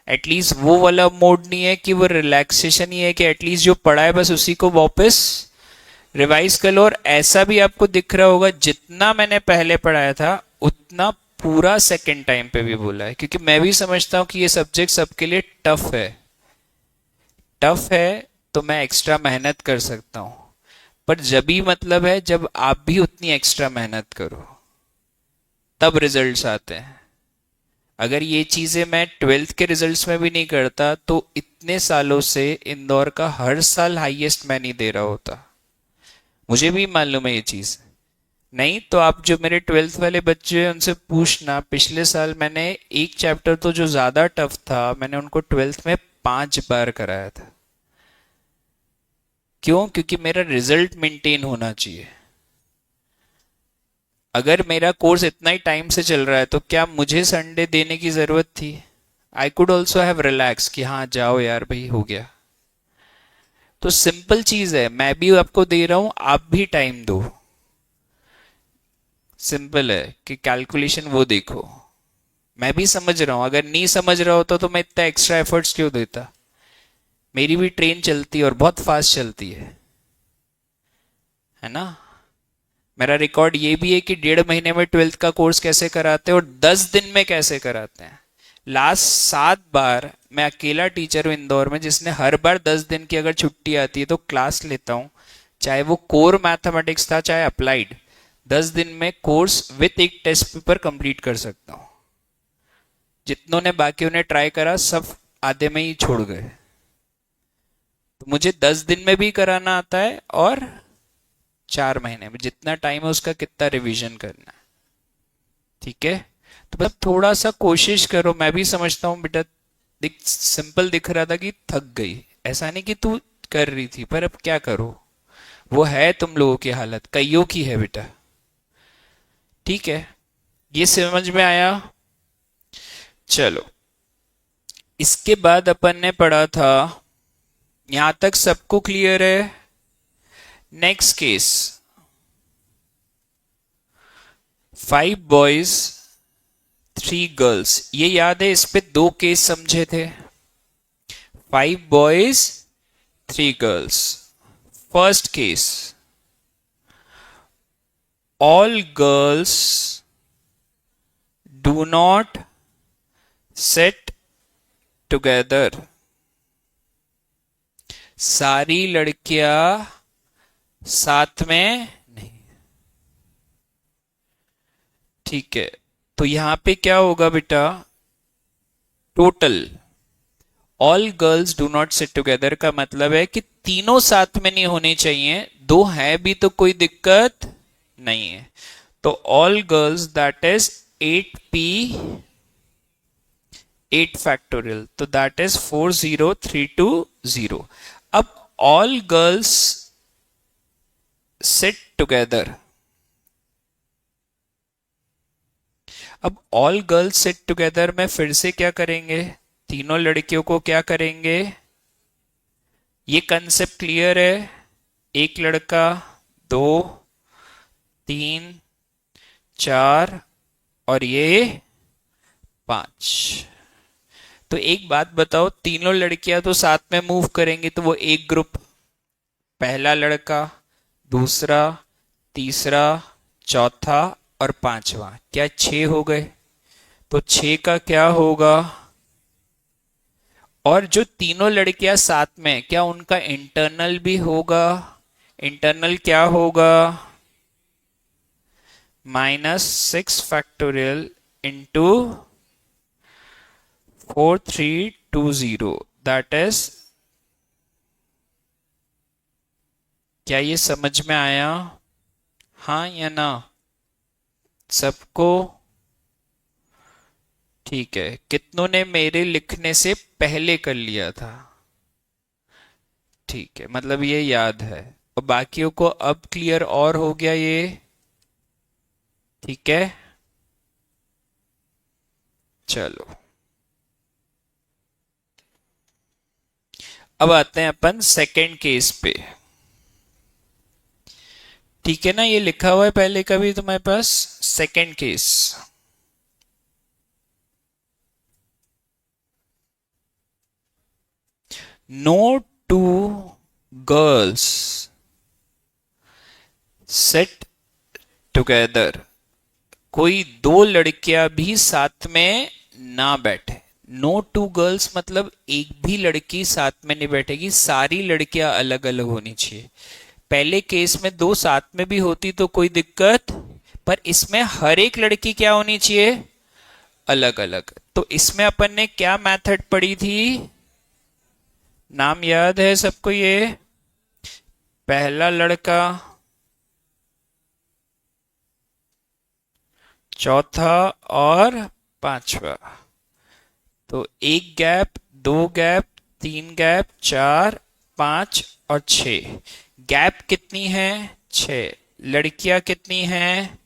एटलीस्ट वो वाला मोड नहीं है कि वो रिलैक्सेशन ही है कि एटलीस्ट जो पढ़ा है बस उसी को वापस रिवाइज कर लो। और ऐसा भी आपको दिख रहा होगा जितना मैंने पहले पढ़ाया था उतना पूरा सेकंड टाइम पे भी बोला है, क्योंकि मैं भी समझता हूं कि ये सब्जेक्ट सबके लिए टफ है। टफ है तो मैं एक्स्ट्रा मेहनत कर सकता हूं, पर जब भी मतलब है जब आप भी उतनी एक्स्ट्रा मेहनत करो तब रिजल्ट्स आते हैं। अगर ये चीजें मैं 12th के रिजल्ट्स में भी नहीं करता तो इतने सालों से इंदौर का हर साल हाईएस्ट मैं नहीं दे रहा होता, मुझे भी मालूम है ये चीज। नहीं तो आप जो मेरे 12th वाले बच्चे हैं उनसे पूछना, पिछले साल मैंने एक चैप्टर तो जो ज्यादा टफ था मैंने उनको 12th में 5 बार कराया था। क्यों? क्योंकि मेरा रिजल्ट मेंटेन होना चाहिए। अगर मेरा कोर्स इतना ही टाइम से चल रहा है तो क्या मुझे संडे देने की जरूरत थी? I could also have relax कि हाँ जाओ यार भाई हो गया। तो सिंपल चीज है, मैं भी आपको दे रहा हूं, आप भी टाइम दो। सिंपल है कि कैलकुलेशन वो देखो, मैं भी समझ रहा हूं, अगर नहीं समझ रहा होता तो मैं इतना एक्स्ट्रा एफर्ट्स क्यों देता? मेरी भी ट्रेन चलती है और बहुत फास्ट चलती है ना। मेरा रिकॉर्ड ये भी है कि 1.5 महीने में 12th का कोर्स कैसे कराते हैं और 10 दिन में कैसे कराते हैं। लास्ट 7 बार मैं अकेला टीचर हूं इंदौर में जिसने हर बार 10 दिन की अगर छुट्टी आती है तो क्लास लेता हूं, चाहे वो कोर मैथमेटिक्स था चाहे अप्लाइड, 10 दिन में कोर्स विथ एक टेस्ट पेपर कंप्लीट कर सकता हूं। जितनों ने बाकियों ने ट्राई करा सब आधे में ही छोड़ गए, तो मुझे 10 दिन में भी कराना आता है और 4 महीने में, जितना टाइम है उसका कितना रिवीजन करना है। ठीक है, तो बस थोड़ा सा कोशिश करो। मैं भी समझता हूँ बेटा, सिंपल दिख रहा था कि थक गई, ऐसा नहीं कि तू कर रही थी, पर अब क्या करो, वो है तुम लोगों की हालत, कईयों की है बेटा। ठीक है, ये समझ में आया? चलो, इसके बाद अपन ने पढ़ा था, यहां तक सबको क्लियर है? नेक्स्ट केस, 5 बॉयज 3 गर्ल्स, ये याद है, इस पे 2 केस समझे थे। 5 boys 3 girls. First case, all girls do not sit together, सारी लड़कियां साथ में नहीं। ठीक है, तो यहां पे क्या होगा बेटा? Total all girls do not sit together का मतलब है कि तीनों साथ में नहीं होनी चाहिए, 2 है भी तो कोई दिक्कत नहीं है। तो all girls that is 8p 8 factorial, तो that is 40320. अब all girls sit together. अब ऑल गर्ल्स सिट टुगेदर में फिर से क्या करेंगे, तीनों लड़कियों को क्या करेंगे, ये कंसेप्ट क्लियर है। एक लड़का, 2 3 4 और ये 5। तो एक बात बताओ, तीनों लड़कियां तो साथ में मूव करेंगी तो वो एक ग्रुप, पहला लड़का, दूसरा, तीसरा, चौथा और पांचवा, क्या 6 हो गए? तो 6 का क्या होगा? और जो तीनों लड़कियां साथ में, क्या उनका इंटरनल भी होगा? इंटरनल क्या होगा? -6 फैक्टोरियल इंटू 4320, दैट इज, क्या ये समझ में आया? हाँ या ना सबको? ठीक है, कितनों ने मेरे लिखने से पहले कर लिया था? ठीक है, मतलब ये याद है, और बाकियों को अब क्लियर और हो गया ये? ठीक है, चलो अब आते हैं अपन सेकंड केस पे। ठीक है ना, ये लिखा हुआ है पहले का भी तुम्हारे पास, second case. No two girls sit together, कोई दो लड़कियां भी साथ में ना बैठे। नो टू गर्ल्स मतलब एक भी लड़की साथ में नहीं बैठेगी, सारी लड़कियां अलग अलग होनी चाहिए। पहले केस में दो साथ में भी होती तो कोई दिक्कत, पर इसमें हर एक लड़की क्या होनी चाहिए? अलग अलग। तो इसमें अपन ने क्या मेथड पढ़ी थी, नाम याद है सबको? ये पहला लड़का, चौथा और पांचवा, तो एक गैप, दो गैप, तीन गैप, 4 5 और 6। गैप कितनी है? 6। लड़कियां कितनी हैं?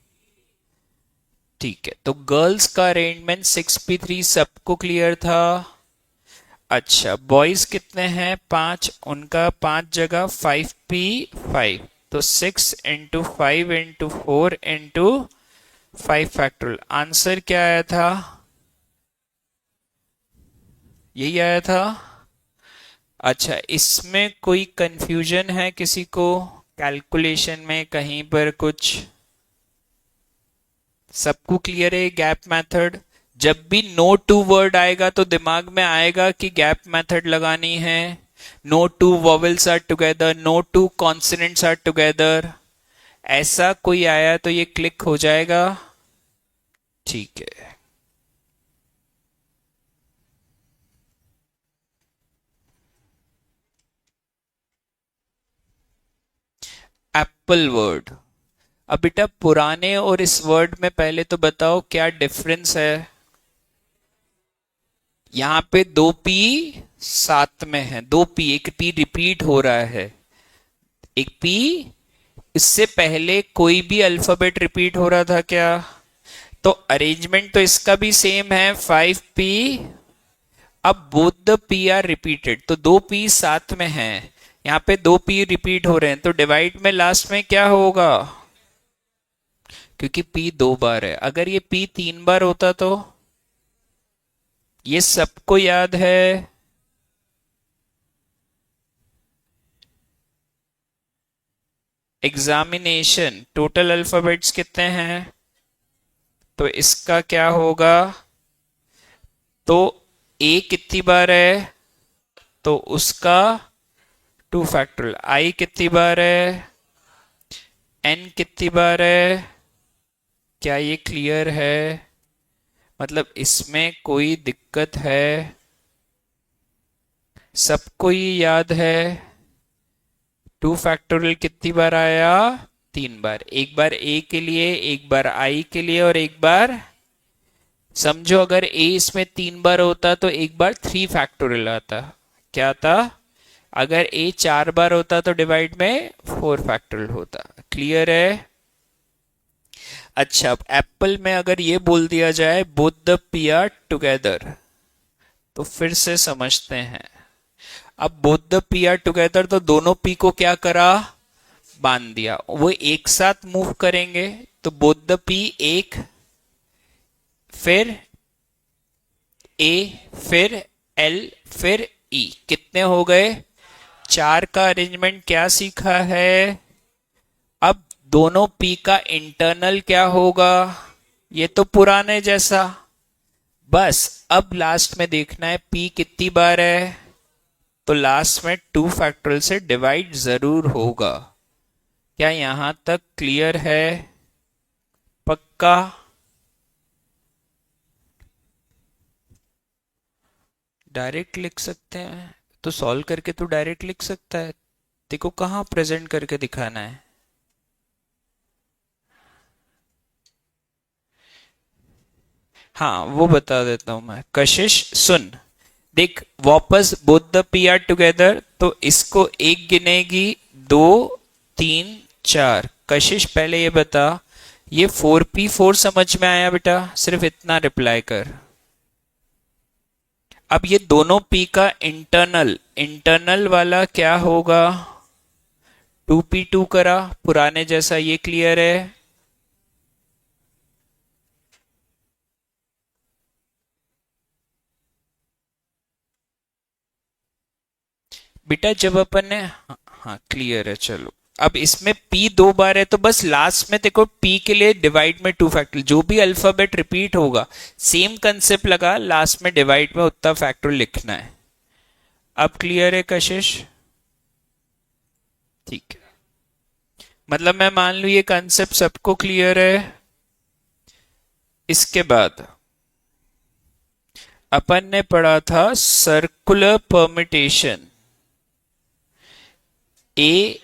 ठीक है, तो गर्ल्स का अरेंजमेंट 6p3 सबको क्लियर था। अच्छा, बॉयज कितने हैं? 5, उनका 5 जगह 5p5, तो 6 into 5 into 4 into 5 factorial. Answer क्या आया था? यही आया था। अच्छा, इसमें कोई कंफ्यूजन है किसी को? कैलकुलेशन में कहीं पर कुछ? सबको क्लियर है गैप मेथड? जब भी नो टू वर्ड आएगा तो दिमाग में आएगा कि गैप मेथड लगानी है। No two vowels are together, no two consonants are together, ऐसा कोई आया तो ये क्लिक हो जाएगा। ठीक है, एप्पल वर्ड। अब बेटा पुराने और इस वर्ड में पहले तो बताओ क्या डिफरेंस है? यहां पे 2p साथ में है, 2p, एक p रिपीट हो रहा है, एक p। इससे पहले कोई भी अल्फाबेट रिपीट हो रहा था क्या? तो अरेंजमेंट तो इसका भी सेम है, 5p। अब both the p are repeated, तो 2p साथ में है, यहाँ पे 2p रिपीट हो रहे हैं, तो डिवाइड में लास्ट में क्या होगा? क्योंकि p 2 बार है, अगर ये p 3 बार होता तो? ये सबको याद है? एग्जामिनेशन टोटल अल्फाबेट्स कितने हैं? तो इसका क्या होगा? तो a कितनी बार है तो उसका 2 फैक्टोरियल। i कितनी बार है? n कितनी बार है? क्या ये क्लियर है? मतलब इसमें कोई दिक्कत है? सबको ये याद है? 2 फैक्टोरियल कितनी बार आया? 3 बार। एक बार a के लिए, एक बार i के लिए और एक बार समझो अगर a इसमें 3 बार होता तो एक बार 3 फैक्टोरियल आता। क्या था? अगर a 4 बार होता तो डिवाइड में 4 फैक्टोरियल होता। क्लियर है? अच्छा, अब एप्पल में अगर ये बोल दिया जाए both the P R together, तो फिर से समझते हैं। अब both the P R together तो दोनों पी को क्या करा? बांध दिया। वो एक साथ मूव करेंगे तो बोथ द पी एक, फिर ए, फिर एल, फिर ई, कितने हो गए? 4 का अरेंजमेंट क्या सीखा है? अब दोनों पी का इंटरनल क्या होगा? ये तो पुराने जैसा। बस अब लास्ट में देखना है पी कितनी बार है, तो लास्ट में 2 फैक्टोरियल से डिवाइड जरूर होगा। क्या यहां तक क्लियर है? पक्का? डायरेक्ट लिख सकते हैं तो सॉल्व करके तो डायरेक्ट लिख सकता है। देखो कहाँ प्रेजेंट करके दिखाना है। हाँ वो बता देता हूं मैं। कशिश सुन, देख वापस both the P R together, तो इसको एक गिनेगी, 2 3 4। कशिश पहले ये बता, ये 4p4 समझ में आया बेटा? सिर्फ इतना रिप्लाई कर। अब ये दोनों p का इंटरनल, इंटरनल वाला क्या होगा? 2p2 करा, पुराने जैसा। ये क्लियर है? बेटा जब अपन ने, हाँ, हाँ क्लियर है। चलो अब इसमें p 2 बार है तो बस लास्ट में देखो p के लिए डिवाइड में 2 फैक्टोरियल, जो भी अल्फाबेट रिपीट होगा सेम कंसेप्ट लगा, लास्ट में डिवाइड में उतना फैक्टोरियल लिखना है। अब क्लियर है कशिश? ठीक है, मतलब मैं मान लू ये कंसेप्ट सबको क्लियर है। इसके बाद अपन ने पढ़ा था सर्कुलर परमिटेशन, ए,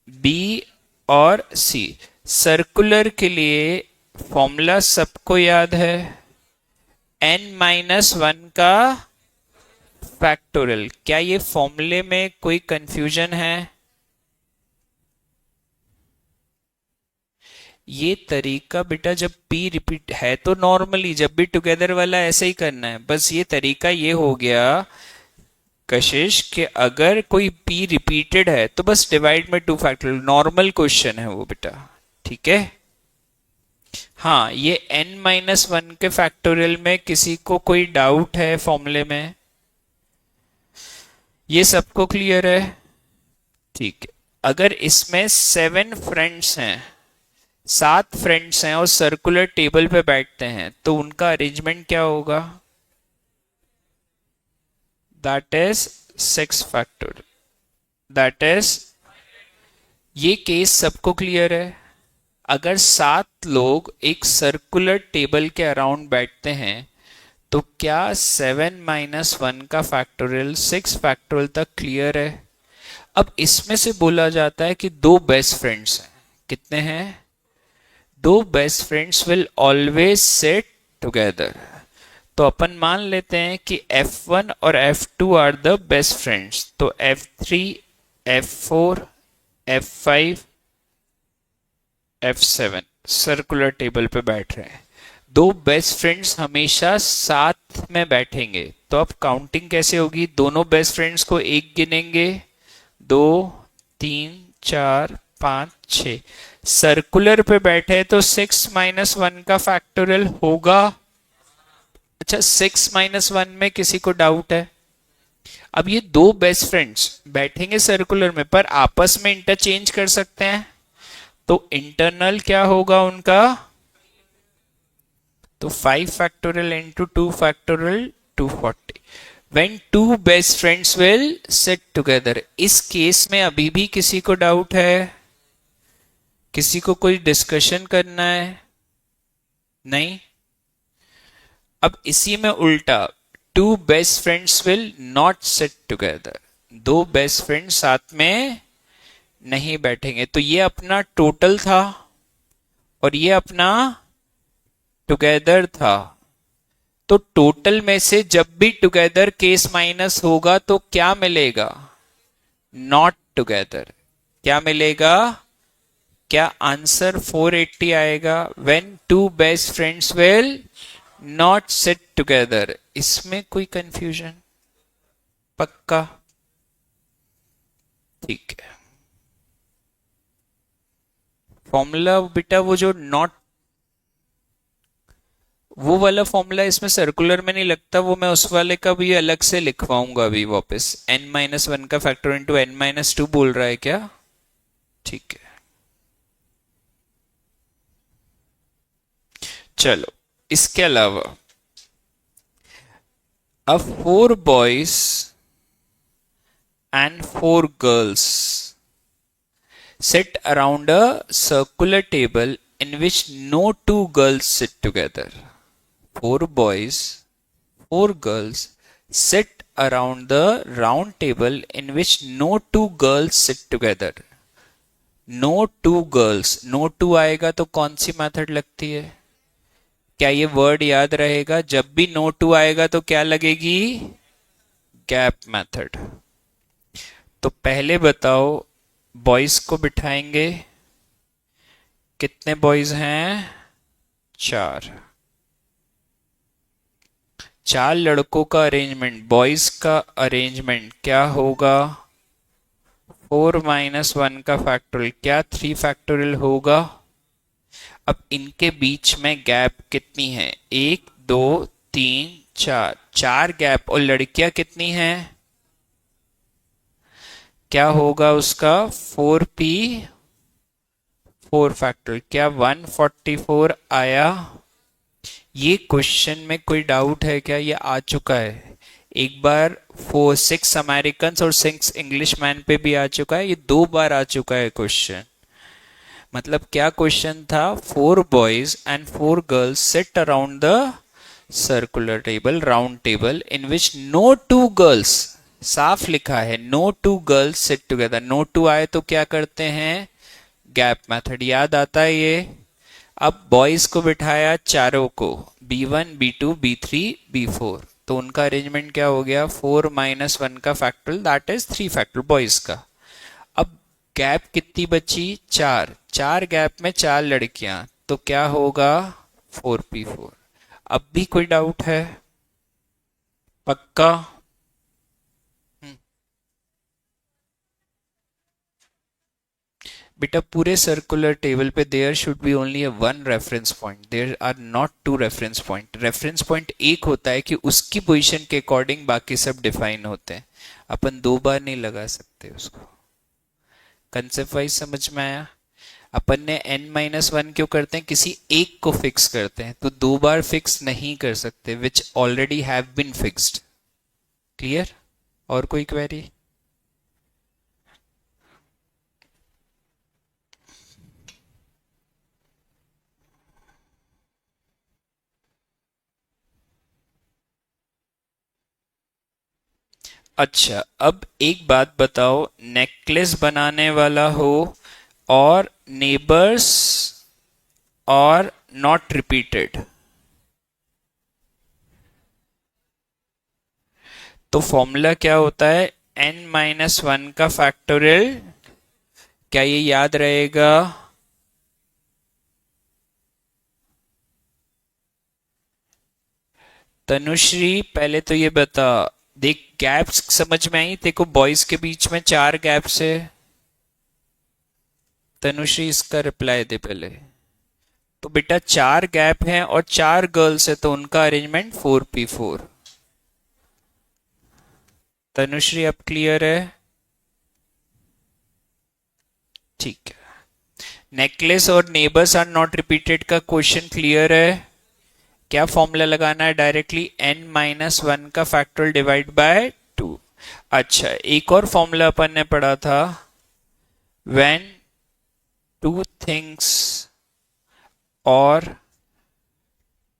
बी और सी। सर्कुलर के लिए फॉर्मूला सबको याद है, n-1 का फैक्टोरियल। क्या ये फॉर्मूले में कोई कंफ्यूजन है? ये तरीका बेटा जब p रिपीट है तो नॉर्मली जब भी टुगेदर वाला ऐसे ही करना है। बस ये तरीका ये हो गया कशिश कि अगर कोई p रिपीटेड है तो बस डिवाइड में 2 फैक्टोरियल, नॉर्मल क्वेश्चन है वो बेटा। ठीक है? हाँ, ये n-1 के फैक्टोरियल में किसी को कोई डाउट है फॉर्मूले में? ये सबको क्लियर है? ठीक है। अगर इसमें 7 फ्रेंड्स हैं, 7 फ्रेंड्स हैं और सर्कुलर टेबल पे बैठते हैं तो उनका अरेंजमेंट क्या होगा? That is 6 factorial. That is, ये केस सबको क्लियर है? अगर 7 लोग एक सर्कुलर टेबल के अराउंड बैठते हैं तो क्या 7-1 का फैक्टोरियल 6 फैक्टोरियल तक क्लियर है? अब इसमें से बोला जाता है कि 2 बेस्ट फ्रेंड्स हैं। कितने हैं? 2 best friends will always seat together. तो अपन मान लेते हैं कि F1 और F2 are the best friends, तो F3, F4, F5, F7 circular table पे बैठ रहे हैं। 2 बेस्ट फ्रेंड्स हमेशा साथ में बैठेंगे, तो अब काउंटिंग कैसे होगी? दोनों बेस्ट फ्रेंड्स को एक गिनेंगे, 2 3 4 5 6। सर्कुलर पे बैठे तो 6-1 का फैक्टोरियल होगा। अच्छा, 6-1 में किसी को डाउट है? अब ये 2 बेस्ट फ्रेंड्स बैठेंगे सर्कुलर में पर आपस में इंटरचेंज कर सकते हैं, तो इंटरनल क्या होगा उनका? तो 5 factorial into 2 factorial 240। When 2 best friends will sit together। इस केस में अभी भी किसी को डाउट है? किसी को कोई डिस्कशन करना है? नहीं। अब इसी में उल्टा, 2 best friends will not sit together. 2 best friends साथ में नहीं बैठेंगे। तो ये अपना टोटल था और ये अपना टुगेदर था। तो टोटल में से जब भी टुगेदर केस माइनस होगा तो क्या मिलेगा? Not together. क्या मिलेगा? क्या आंसर 480 आएगा? When two best friends will not sit together. इसमें कोई कंफ्यूजन? पक्का? ठीक है। फॉर्मूला बेटा वो जो नॉट, वो वाला फॉर्मूला इसमें सर्कुलर में नहीं लगता, वो मैं उस वाले का भी अलग से लिखवाऊंगा अभी वापस। n-1 का फैक्टर इंटू n-2 बोल रहा है क्या? ठीक है, चलो। इसके अलावा अब 4 boys and 4 girls sit around a circular table in which no two girls sit together. 4 boys, 4 girls sit around the round table in which no two girls sit together. No two girls, no two आएगा तो कौन सी मेथड लगती है? क्या ये वर्ड याद रहेगा? जब भी no two आएगा तो क्या लगेगी? Gap method. तो पहले बताओ, बॉयज को बिठाएंगे। कितने बॉयज हैं? 4। 4 लड़कों का अरेंजमेंट, बॉयज का अरेंजमेंट क्या होगा? 4-1 का फैक्टोरियल, क्या 3 फैक्टोरियल होगा? अब इनके बीच में गैप कितनी है? 1 2 3 4, 4 गैप। और लड़कियां कितनी हैं? क्या होगा उसका? 4p 4 factorial. क्या 144 आया? ये क्वेश्चन में कोई डाउट है क्या? ये आ चुका है एक बार, 6 अमेरिकन और 6 इंग्लिश मैन पे भी आ चुका है, ये 2 बार आ चुका है क्वेश्चन। मतलब क्या क्वेश्चन था? 4 boys and 4 girls sit around the circular table, round table, in which no two girls, साफ लिखा है no two girls sit together. No two आए तो क्या करते हैं? Gap method. याद आता है ये? अब बॉयज को बिठाया चारों को, B1 B2 B3 B4, तो उनका अरेंजमेंट क्या हो गया? 4-1 का factorial, that is 3 factorial boys का। अब गैप कितनी बची? 4। 4 गैप में 4 लड़कियां, तो क्या होगा? 4p4। अब भी कोई डाउट है? पक्का? बेटा पूरे सर्कुलर टेबल पे there should be only one reference point, there are not 2 reference point. Reference point एक होता है कि उसकी पोजीशन के अकॉर्डिंग बाकी सब डिफाइन होते हैं, अपन 2 बार नहीं लगा सकते उसको। कंसेप्ट वाइज समझ में आया? अपन ने n-1 क्यों करते हैं? किसी एक को फिक्स करते हैं, तो 2 बार फिक्स नहीं कर सकते, which already have been fixed. Clear? और कोई क्वेरी? अच्छा, अब एक बात बताओ, नेकलेस बनाने वाला हो और नेबर्स और नॉट रिपीटेड, तो फॉर्मूला क्या होता है? n-1 का फैक्टोरियल। क्या ये याद रहेगा? तनुश्री पहले तो ये बता, देख गैप्स समझ में आई? देखो बॉयज के बीच में 4 गैप्स है। तनुश्री इसका रिप्लाई दे पहले। तो बेटा 4 गैप हैं और 4 गर्ल्स है, तो उनका अरेंजमेंट 4p4। तनुश्री अब क्लियर है? ठीक है। नेकलेस और नेबर्स आर नॉट रिपीटेड का क्वेश्चन क्लियर है? क्या फॉर्मूला लगाना है? डायरेक्टली n-1 का फैक्टोरियल डिवाइड बाय 2। अच्छा, एक और फॉर्मूला अपन ने पढ़ा था, व्हेन 2 थिंग्स और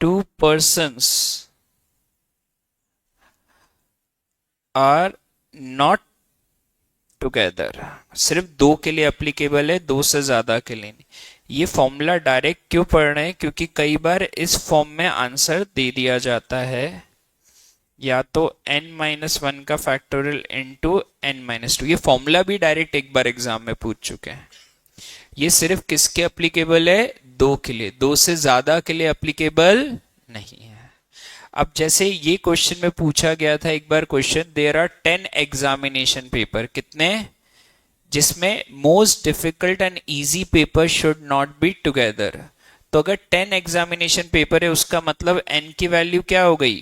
2 persons आर नॉट टुगेदर। सिर्फ 2 के लिए एप्लीकेबल है, 2 से ज्यादा के लिए नहीं। ये फॉर्मूला डायरेक्ट क्यों पढ़ रहे हैं, क्योंकि कई बार इस फॉर्म में आंसर दे दिया जाता है, या तो n-1 का फैक्टोरियल इनटू n-2। ये फॉर्मूला भी डायरेक्ट एक बार एग्जाम में पूछ चुके हैं। ये सिर्फ किसके एप्लीकेबल है, दो के लिए, दो से ज्यादा के लिए एप्लीकेबल नहीं है। अब जैसे ये क्वेश्चन में पूछा गया था एक बार question, there are 10 examination paper, कितने, जिसमें most difficult and easy paper should not be together. तो अगर 10 एग्जामिनेशन पेपर है उसका मतलब n की वैल्यू क्या हो गई,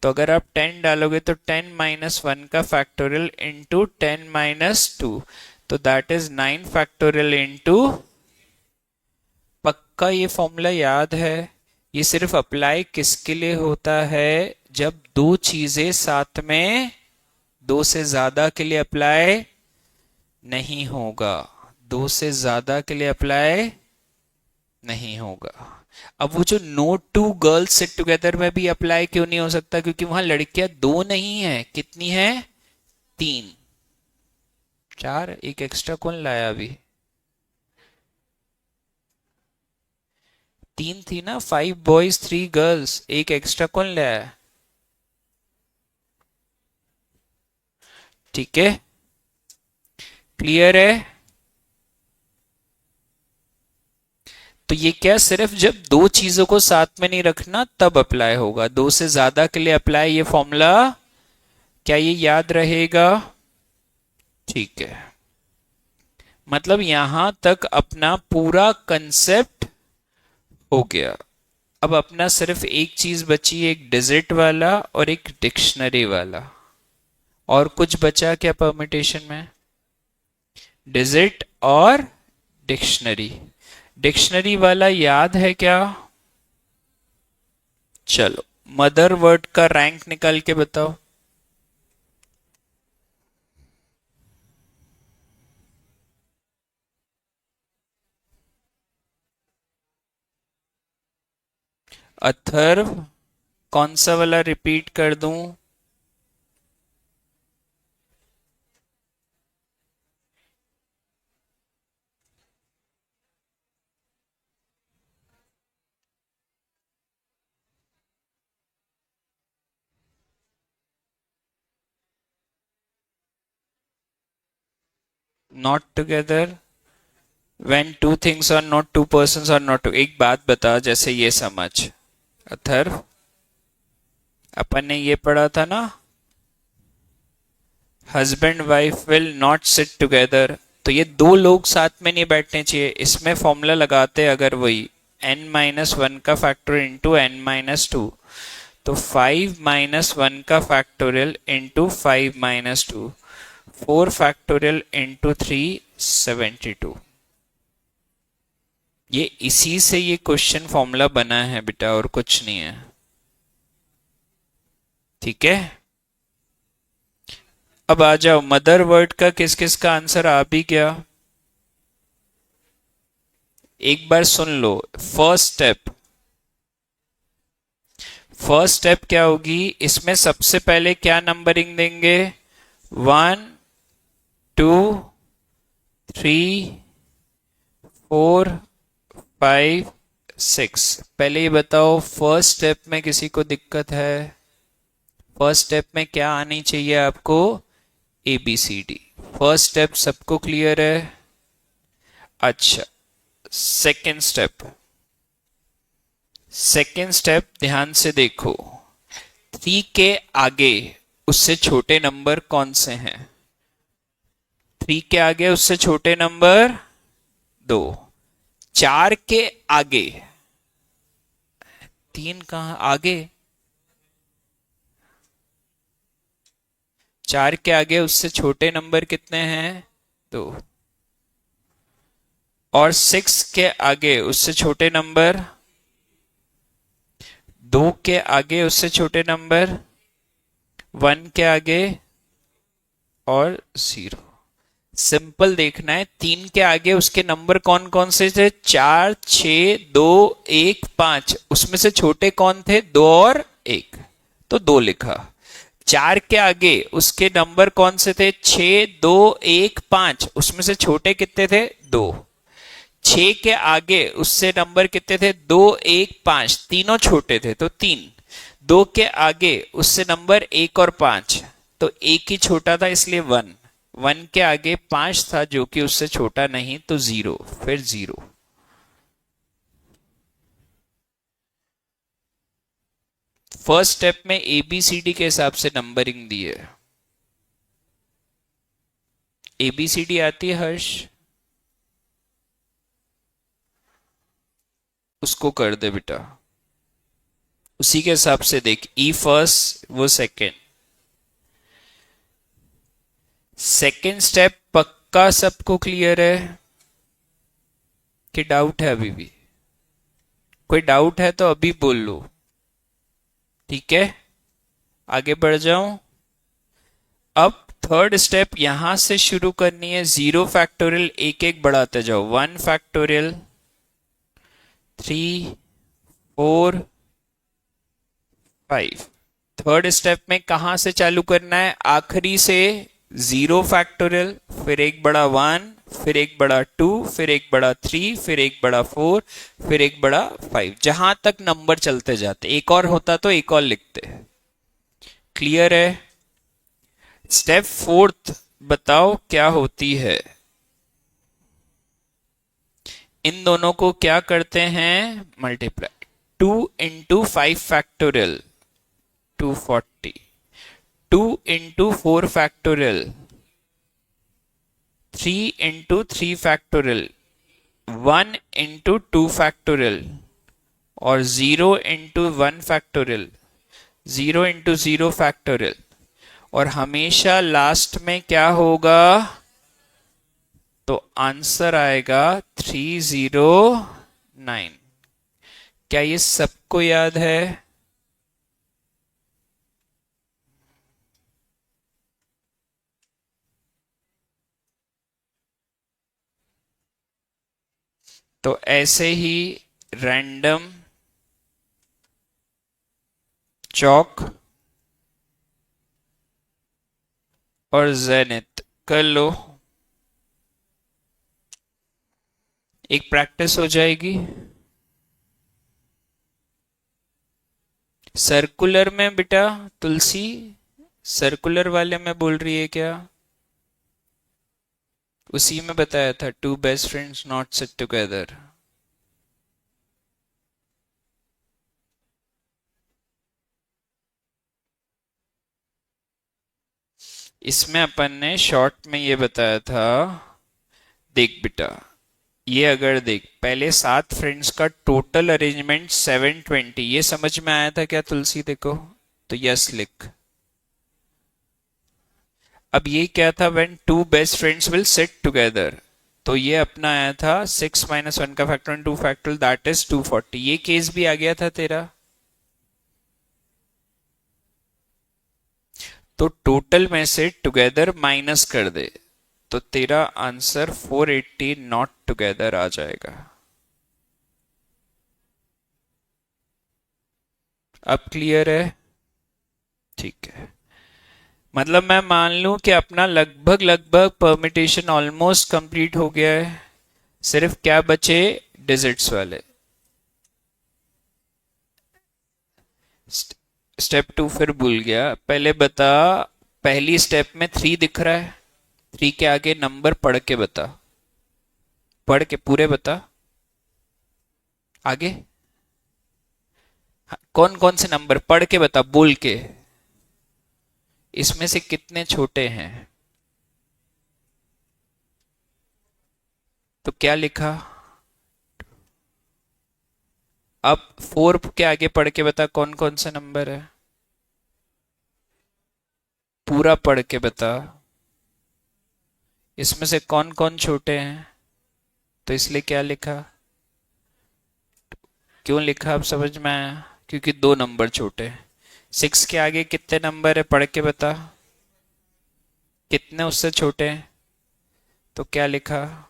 तो अगर आप 10 डालोगे तो 10-1 का फैक्टोरियल इंटू 10-2, तो दैट इज 9 फैक्टोरियल इंटू, पक्का ये फॉर्मूला याद है। ये सिर्फ अप्लाई किसके लिए होता है, जब दो चीजें साथ में, दो से ज्यादा के लिए अप्लाई नहीं होगा, दो से ज्यादा के लिए अप्लाई नहीं होगा। अब वो जो no two girls sit together में भी अप्लाई क्यों नहीं हो सकता, क्योंकि वहां लड़कियां दो नहीं है, कितनी है, 3, 4, एक एक्स्ट्रा कौन लाया अभी, 3 थी ना, 5 बॉयज 3 गर्ल्स, एक एक्स्ट्रा कौन लाया, ठीक है, क्लियर है। तो ये क्या, सिर्फ जब दो चीजों को साथ में नहीं रखना तब अप्लाई होगा, दो से ज्यादा के लिए अप्लाई ये फॉर्मूला, क्या ये याद रहेगा, ठीक है। मतलब यहां तक अपना पूरा कंसेप्ट हो गया। अब अपना सिर्फ एक चीज बची, एक डिजिट वाला और एक डिक्शनरी वाला, और कुछ बचा क्या परम्यूटेशन में, डिजिट और डिक्शनरी। डिक्शनरी वाला याद है क्या, चलो मदर वर्ड का रैंक निकाल के बताओ। अथर्व, कौन सा वाला रिपीट कर दूं, not together, when two things are not, two persons are not. एक बात बता, जैसे ये समझ अथर्व, अपन ने ये पढ़ा था ना, husband wife will not sit together, तो ये दो लोग साथ में नहीं बैठने चाहिए। इसमें फॉर्मूला लगाते अगर वही n-1 का फैक्टोरियल इंटू n-2, तो 5-1 का फैक्टोरियल इंटू 5-2, 4 फैक्टोरियल इंटू 3, 72। ये इसी से ये क्वेश्चन फॉर्मूला बना है बेटा, और कुछ नहीं है, ठीक है। अब आ जाओ, मदर वर्ड का किस किस का आंसर आ भी गया, एक बार सुन लो। फर्स्ट स्टेप क्या होगी, इसमें सबसे पहले क्या नंबरिंग देंगे, 1 2 3 4 5 6। पहले ये बताओ, फर्स्ट स्टेप में किसी को दिक्कत है, फर्स्ट स्टेप में क्या आनी चाहिए आपको, ABCD। फर्स्ट स्टेप सबको क्लियर है, अच्छा। सेकेंड स्टेप ध्यान से देखो, 3 के आगे उससे छोटे नंबर कौन से हैं, 3 के आगे उससे छोटे नंबर 2, 4 के आगे, 3 कहां आगे, 4 के आगे उससे छोटे नंबर कितने हैं, 2, और 6 के आगे उससे छोटे नंबर, 2 के आगे उससे छोटे नंबर, 1 के आगे और 0। सिंपल देखना है, 3 के आगे उसके नंबर कौन कौन से थे, 4 6 2 1 5, उसमें से छोटे कौन थे, 2 और 1, तो 2 लिखा। 4 के आगे उसके नंबर कौन से थे, 6 2 1 5, उसमें से छोटे कितने थे, 2। 6 के आगे उससे नंबर कितने थे? 2, 1, 5, तीनों छोटे थे तो 3। 2 के आगे उससे नंबर 1 और 5, तो एक ही छोटा था इसलिए 1। 1 के आगे 5 था जो कि उससे छोटा नहीं, तो 0, फिर 0। फर्स्ट स्टेप में ABCD के हिसाब से नंबरिंग दी है। ABCD आती है हर्ष? उसको कर दे बेटा, उसी के हिसाब से देख। ई फर्स्ट, वो सेकंड। सेकंड स्टेप पक्का सबको क्लियर है कि डाउट है अभी भी? कोई डाउट है तो अभी बोल लो, ठीक है? आगे बढ़ जाऊं? अब थर्ड स्टेप यहां से शुरू करनी है। 0 फैक्टोरियल एक एक बढ़ाते जाओ। 1 फैक्टोरियल, 3, 4, 5। थर्ड स्टेप में कहां से चालू करना है? आखिरी से 0 फैक्टोरियल, फिर एक बड़ा 1, फिर एक बड़ा 2, फिर एक बड़ा 3, फिर एक बड़ा 4, फिर एक बड़ा 5, जहां तक नंबर चलते जाते। एक और होता तो एक और लिखते। क्लियर है? स्टेप फोर्थ बताओ क्या होती है? इन दोनों को क्या करते हैं? Multiply. 2 into 5 factorial 240, 2 into 4 factorial 3 into 3 factorial, 1 into 2 factorial, और 0 इंटू 1 फैक्टोरियल, 0 इंटू 0 फैक्टोरियल। और हमेशा लास्ट में क्या होगा? तो आंसर आएगा 309। क्या ये सबको याद है? तो ऐसे ही रैंडम, चौक और जेनिथ कर लो, एक प्रैक्टिस हो जाएगी। सर्कुलर में बेटा तुलसी, सर्कुलर वाले में बोल रही है क्या? उसी में बताया था, two best friends not sit together. इसमें अपन ने शॉर्ट में ये बताया था। देख बेटा, ये अगर देख, पहले 7 फ्रेंड्स का टोटल अरेंजमेंट 720, ये समझ में आया था क्या तुलसी? देखो तो यस लिख। अब ये क्या था? When two best friends will sit together, तो ये अपना आया था 6 माइनस 1 का फैक्टर 2 फैक्टर, दैट इज 240। ये केस भी आ गया था तेरा। तो टोटल में से टुगेदर माइनस कर दे, तो तेरा आंसर 480 नॉट टुगेदर आ जाएगा। अब क्लियर है? ठीक है। मतलब मैं मान लूं कि अपना लगभग लगभग परमिटेशन ऑलमोस्ट कंप्लीट हो गया है, सिर्फ क्या बचे? डिजिट्स वाले। स्टेप 2 फिर भूल गया, पहले बता। पहली स्टेप में 3 दिख रहा है, 3 के आगे नंबर पढ़ के बता, पढ़ के पूरे बता। आगे कौन कौन से नंबर पढ़ के बता, बोल के। इसमें से कितने छोटे हैं? तो क्या लिखा? अब 4 के आगे पढ़ के बता कौन कौन से नंबर है, पूरा पढ़ के बता। इसमें से कौन कौन छोटे हैं, तो इसलिए क्या लिखा? क्यों लिखा अब समझ में आया? क्योंकि 2 नंबर छोटे हैं। 6 के आगे कितने नंबर है पढ़ के बता, कितने उससे छोटे हैं, तो क्या लिखा?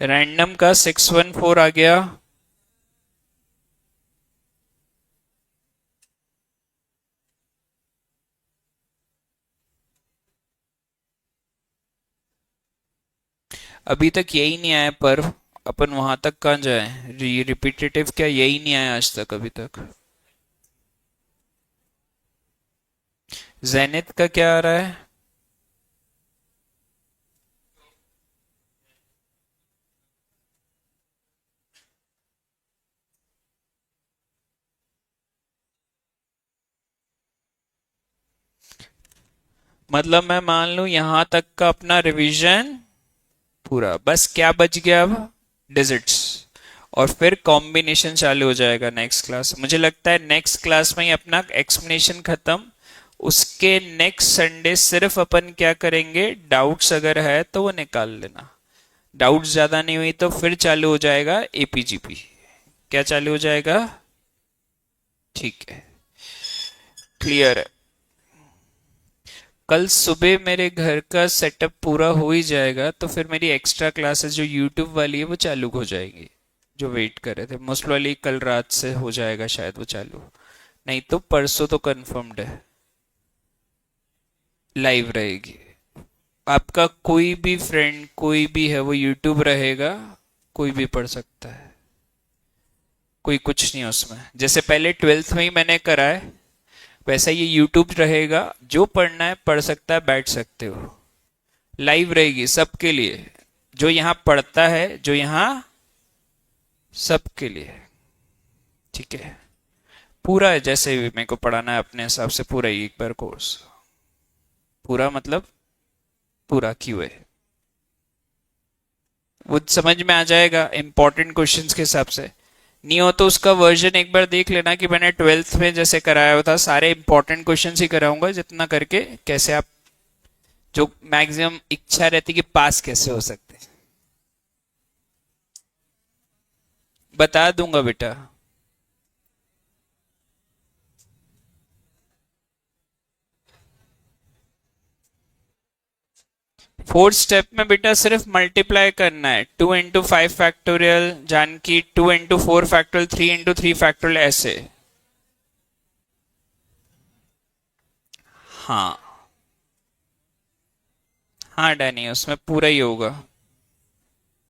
रैंडम का 614 आ गया। अभी तक यही नहीं आया, पर अपन वहां तक कहाँ जाए? रिपीटेटिव क्या यही नहीं आया आज तक अभी तक? जेनिथ का क्या आ रहा है? मतलब मैं मान लूं यहां तक का अपना रिवीजन पूरा, बस क्या बच गया अब? डिजिट्स। और फिर कॉम्बिनेशन चालू हो जाएगा नेक्स्ट क्लास। मुझे लगता है नेक्स्ट क्लास में ही अपना एक्सप्लेनेशन खत्म। उसके नेक्स्ट संडे सिर्फ अपन क्या करेंगे, डाउट्स अगर है तो वो निकाल लेना। डाउट्स ज्यादा नहीं हुई तो फिर चालू हो जाएगा एपीजीपी। क्या चालू हो जाएगा? ठीक है, क्लियर है। कल सुबह मेरे घर का सेटअप पूरा हो ही जाएगा तो फिर मेरी एक्स्ट्रा क्लासेस जो यूट्यूब वाली है वो चालू हो जाएंगी। जो वेट कर रहे थे, मोस्ट वाली कल रात से हो जाएगा शायद वो चालू। नहीं तो परसों तो कंफर्म्ड है, लाइव रहेगी। आपका कोई भी फ्रेंड कोई भी है वो यूट्यूब रहेगा, कोई भी पढ़ सकता है, कोई कुछ नहीं है उसमें। जैसे पहले ट्वेल्थ में ही मैंने करा है वैसा ये यूट्यूब रहेगा, जो पढ़ना है पढ़ सकता है, बैठ सकते हो। लाइव रहेगी सबके लिए, जो यहाँ पढ़ता है, जो यहाँ, सबके लिए। ठीक है, पूरा है जैसे भी मेरे को पढ़ाना है अपने हिसाब से, पूरा ही एक बार कोर्स। पूरा मतलब पूरा क्यों है वो समझ में आ जाएगा इंपॉर्टेंट क्वेश्चंस के हिसाब से। नहीं हो तो उसका वर्जन एक बार देख लेना कि मैंने ट्वेल्थ में जैसे कराया हुआ था, सारे इंपॉर्टेंट क्वेश्चंस ही कराऊंगा जितना करके, कैसे आप जो मैक्सिमम इच्छा रहती कि पास कैसे हो सकते हैं। बता दूंगा बेटा। फोर्थ स्टेप में बेटा सिर्फ मल्टीप्लाई करना है, 2 into 5 फैक्टोरियल, जानकी 2 into 4 फैक्टोरियल, 3 into 3 फैक्टोरियल, ऐसे। हाँ हाँ डैनी, उसमें पूरा ही होगा।